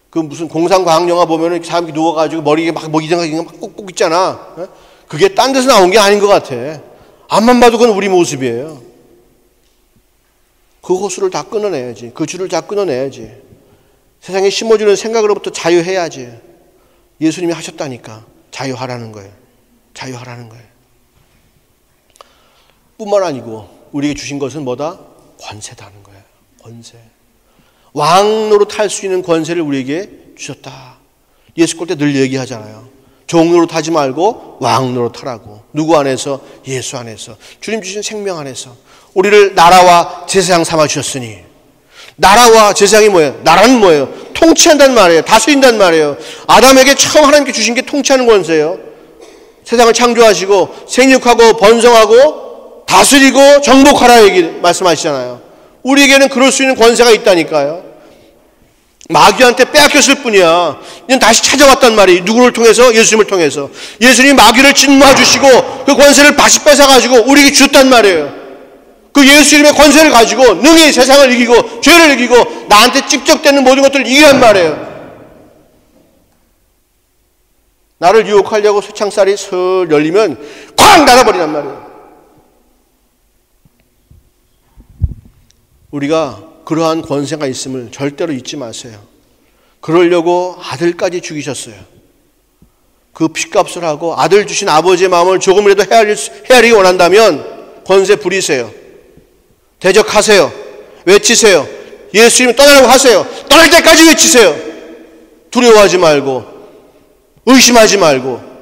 그 무슨 공상과학 영화 보면은 사람이 누워가지고 머리에 막 이상하게 막 꾹꾹 있잖아. 예? 그게 딴 데서 나온 게 아닌 것 같아. 앞만 봐도 그건 우리 모습이에요. 그 호수를 다 끊어내야지. 그 줄을 다 끊어내야지. 세상에 심어주는 생각으로부터 자유해야지. 예수님이 하셨다니까. 자유하라는 거예요. 자유하라는 거예요. 뿐만 아니고 우리에게 주신 것은 뭐다? 권세다는 거예요. 권세. 왕 노릇 할 수 있는 권세를 우리에게 주셨다. 예수 꼴 때 늘 얘기하잖아요. 종 노릇 하지 말고 왕 노릇 하라고. 누구 안에서? 예수 안에서. 주님 주신 생명 안에서. 우리를 나라와 제사장 삼아 주셨으니. 나라와 제사장이 뭐예요? 나라는 뭐예요? 통치한다는 말이에요. 다스린다는 말이에요. 아담에게 처음 하나님께 주신 게 통치하는 권세예요. 세상을 창조하시고 생육하고 번성하고 다스리고 정복하라 얘기 말씀하시잖아요. 우리에게는 그럴 수 있는 권세가 있다니까요. 마귀한테 빼앗겼을 뿐이야. 이제 다시 찾아왔단 말이에요. 누구를 통해서? 예수님을 통해서. 예수님이 마귀를 짓누아 주시고 그 권세를 다시 뺏어가지고 우리에게 줬단 말이에요. 그 예수님의 권세를 가지고 능히 세상을 이기고 죄를 이기고 나한테 찝적대는 모든 것들을 이기란 말이에요. 나를 유혹하려고 쇠창살이 슬 열리면 쾅 닫아버리란 말이에요. 우리가 그러한 권세가 있음을 절대로 잊지 마세요. 그러려고 아들까지 죽이셨어요. 그 핏값을 하고 아들 주신 아버지의 마음을 조금이라도 헤아리기 원한다면 권세 부리세요. 대적하세요. 외치세요. 예수님 떠나라고 하세요. 떠날 때까지 외치세요. 두려워하지 말고, 의심하지 말고.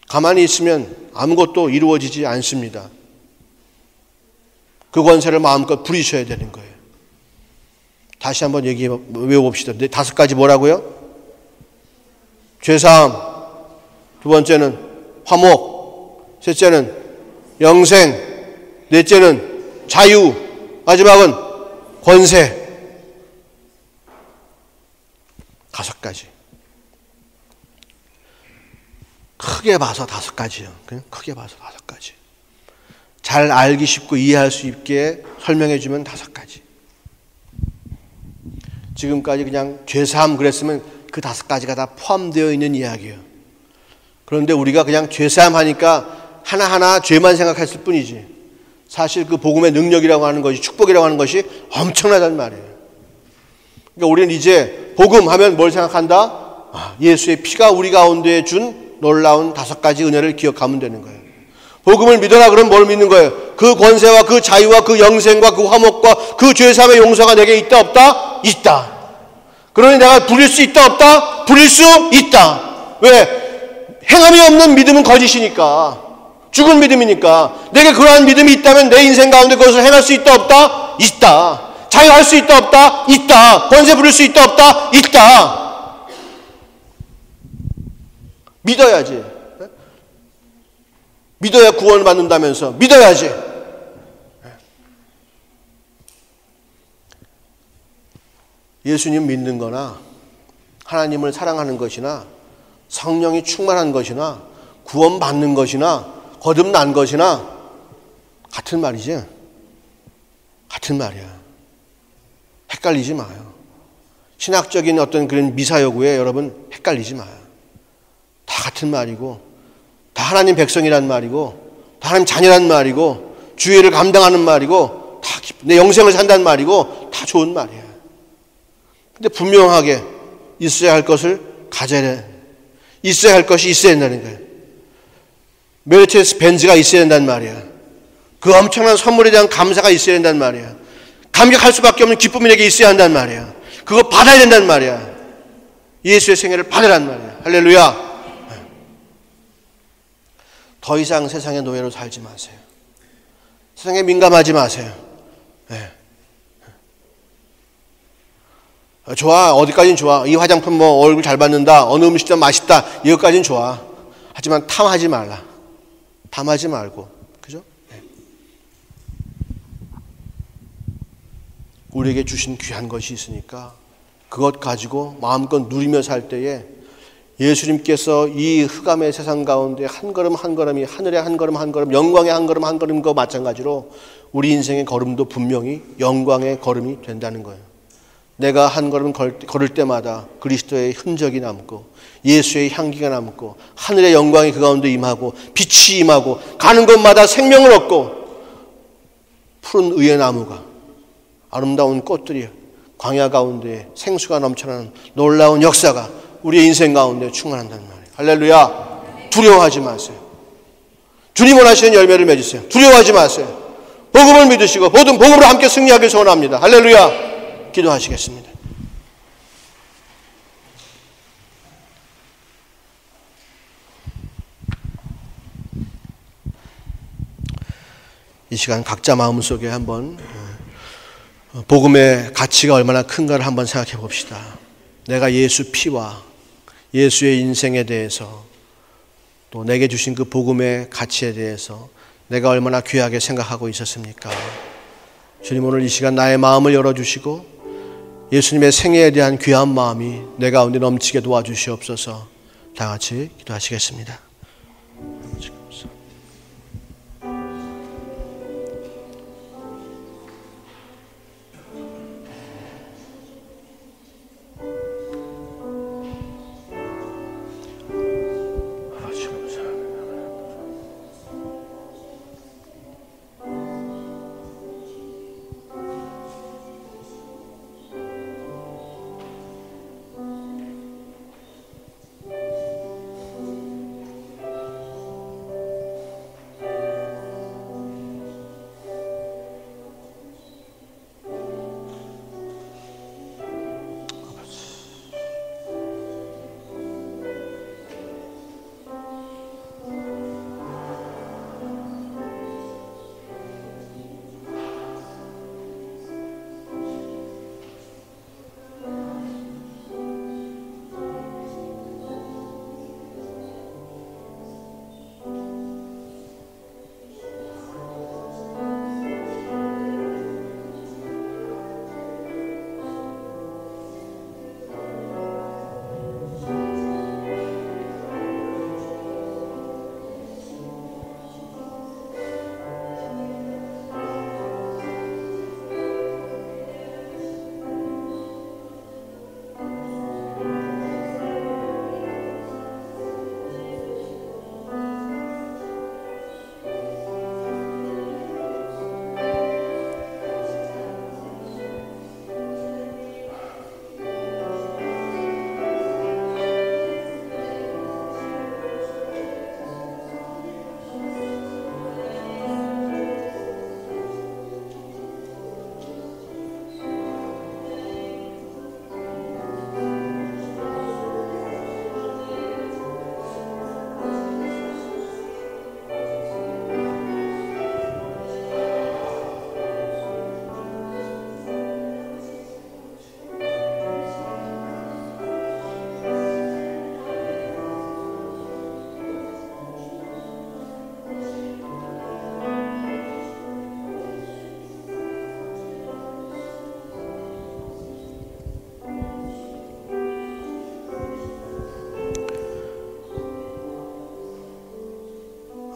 가만히 있으면 아무것도 이루어지지 않습니다. 그 권세를 마음껏 부리셔야 되는 거예요. 다시 한번 외워봅시다. 5가지 뭐라고요? 죄사함, 두 번째는 화목, 셋째는 영생, 넷째는 자유, 마지막은 권세. 5가지. 크게 봐서 5가지요. 그냥 크게 봐서 5가지. 잘 알기 쉽고 이해할 수 있게 설명해 주면 5가지. 지금까지 그냥 죄사함 그랬으면 그 5가지가 다 포함되어 있는 이야기예요. 그런데 우리가 그냥 죄사함 하니까 하나하나 죄만 생각했을 뿐이지, 사실 그 복음의 능력이라고 하는 것이, 축복이라고 하는 것이 엄청나단 말이에요. 그러니까 우리는 이제 복음 하면 뭘 생각한다? 예수의 피가 우리 가운데 준 놀라운 5가지 은혜를 기억하면 되는 거예요. 복음을 믿어라 그러면 뭘 믿는 거예요? 그 권세와 그 자유와 그 영생과 그 화목과 그 죄사함의 용서가 내게 있다 없다? 있다. 그러니 내가 부릴 수 있다 없다? 부릴 수 있다. 왜? 행함이 없는 믿음은 거짓이니까, 죽은 믿음이니까. 내게 그러한 믿음이 있다면 내 인생 가운데 그것을 행할 수 있다 없다? 있다. 자유할 수 있다 없다? 있다. 권세 부릴 수 있다 없다? 있다. 믿어야지. 믿어야 구원을 받는다면서 믿어야지. 예수님 믿는 거나 하나님을 사랑하는 것이나 성령이 충만한 것이나 구원받는 것이나 거듭난 것이나 같은 말이지. 같은 말이야. 헷갈리지 마요. 신학적인 어떤 그런 미사여구에 여러분 헷갈리지 마요. 다 같은 말이고, 다 하나님 백성이란 말이고, 다 하나님 자녀란 말이고, 주의를 감당하는 말이고, 다 내 영생을 산다는 말이고, 다 좋은 말이야. 근데 분명하게 있어야 할 것을 가져야 돼. 있어야 할 것이 있어야 된다는 거예요. 메르체데스 벤츠가 있어야 된다는 말이야. 그 엄청난 선물에 대한 감사가 있어야 된다는 말이야. 감격할 수밖에 없는 기쁨이 내게 있어야 한다는 말이야. 그거 받아야 된다는 말이야. 예수의 생애를 받으라는 말이야. 할렐루야. 더 이상 세상의 노예로 살지 마세요. 세상에 민감하지 마세요. 네. 좋아, 어디까지는 좋아. 이 화장품 뭐 얼굴 잘 받는다, 어느 음식도 맛있다, 이것까지는 좋아. 하지만 탐하지 말라. 탐하지 말고, 그죠? 네. 우리에게 주신 귀한 것이 있으니까 그것 가지고 마음껏 누리며 살 때에 예수님께서 이 흑암의 세상 가운데 한 걸음 한 걸음이 하늘의 한 걸음 한 걸음, 영광의 한 걸음 한 걸음과 마찬가지로 우리 인생의 걸음도 분명히 영광의 걸음이 된다는 거예요. 내가 한 걸음 걸을 때마다 그리스도의 흔적이 남고 예수의 향기가 남고 하늘의 영광이 그 가운데 임하고 빛이 임하고 가는 곳마다 생명을 얻고 푸른 의의 나무가, 아름다운 꽃들이 광야 가운데 생수가 넘쳐나는 놀라운 역사가 우리의 인생 가운데 충만한다는 말이에요. 할렐루야. 두려워하지 마세요. 주님 원하시는 열매를 맺으세요. 두려워하지 마세요. 복음을 믿으시고 복음으로 함께 승리하길 소원합니다. 할렐루야. 기도하시겠습니다. 이 시간 각자 마음속에 한번 복음의 가치가 얼마나 큰가를 한번 생각해 봅시다. 내가 예수 피와 예수의 인생에 대해서, 또 내게 주신 그 복음의 가치에 대해서 내가 얼마나 귀하게 생각하고 있었습니까? 주님, 오늘 이 시간 나의 마음을 열어주시고 예수님의 생애에 대한 귀한 마음이 내 가운데 넘치게 도와주시옵소서. 다 같이 기도하시겠습니다.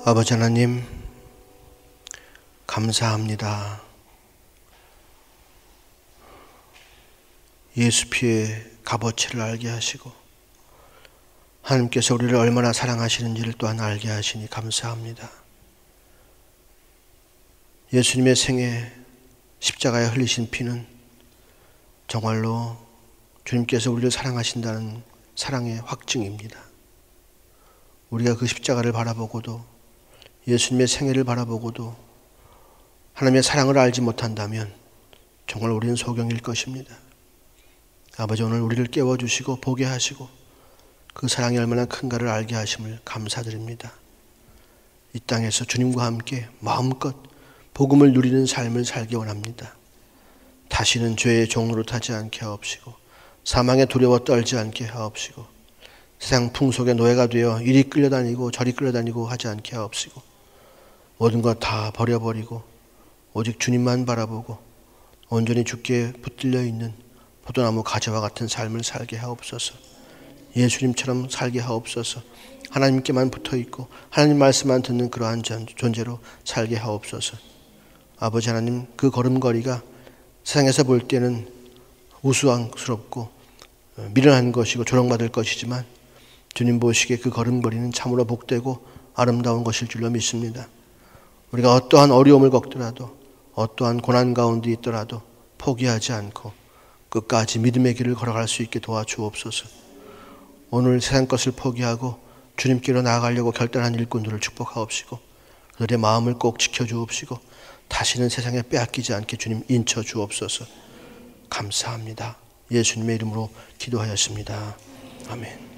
아버지 하나님, 감사합니다. 예수 피의 값어치를 알게 하시고 하나님께서 우리를 얼마나 사랑하시는지를 또한 알게 하시니 감사합니다. 예수님의 생애 십자가에 흘리신 피는 정말로 주님께서 우리를 사랑하신다는 사랑의 확증입니다. 우리가 그 십자가를 바라보고도 예수님의 생애를 바라보고도 하나님의 사랑을 알지 못한다면 정말 우리는 소경일 것입니다. 아버지, 오늘 우리를 깨워주시고 보게 하시고 그 사랑이 얼마나 큰가를 알게 하심을 감사드립니다. 이 땅에서 주님과 함께 마음껏 복음을 누리는 삶을 살기 원합니다. 다시는 죄의 종로로 타지 않게 하옵시고 사망에 두려워 떨지 않게 하옵시고 세상 풍속의 노예가 되어 이리 끌려다니고 저리 끌려다니고 하지 않게 하옵시고 모든 것 다 버려버리고 오직 주님만 바라보고 온전히 주께 붙들려 있는 포도나무 가지와 같은 삶을 살게 하옵소서. 예수님처럼 살게 하옵소서. 하나님께만 붙어있고 하나님 말씀만 듣는 그러한 존재로 살게 하옵소서. 아버지 하나님, 그 걸음걸이가 세상에서 볼 때는 우스꽝스럽고 미련한 것이고 조롱받을 것이지만 주님 보시기에 그 걸음걸이는 참으로 복되고 아름다운 것일 줄로 믿습니다. 우리가 어떠한 어려움을 겪더라도 어떠한 고난 가운데 있더라도 포기하지 않고 끝까지 믿음의 길을 걸어갈 수 있게 도와주옵소서. 오늘 세상 것을 포기하고 주님께로 나아가려고 결단한 일꾼들을 축복하옵시고 그들의 마음을 꼭 지켜주옵시고 다시는 세상에 빼앗기지 않게 주님 인쳐주옵소서. 감사합니다. 예수님의 이름으로 기도하였습니다. 아멘.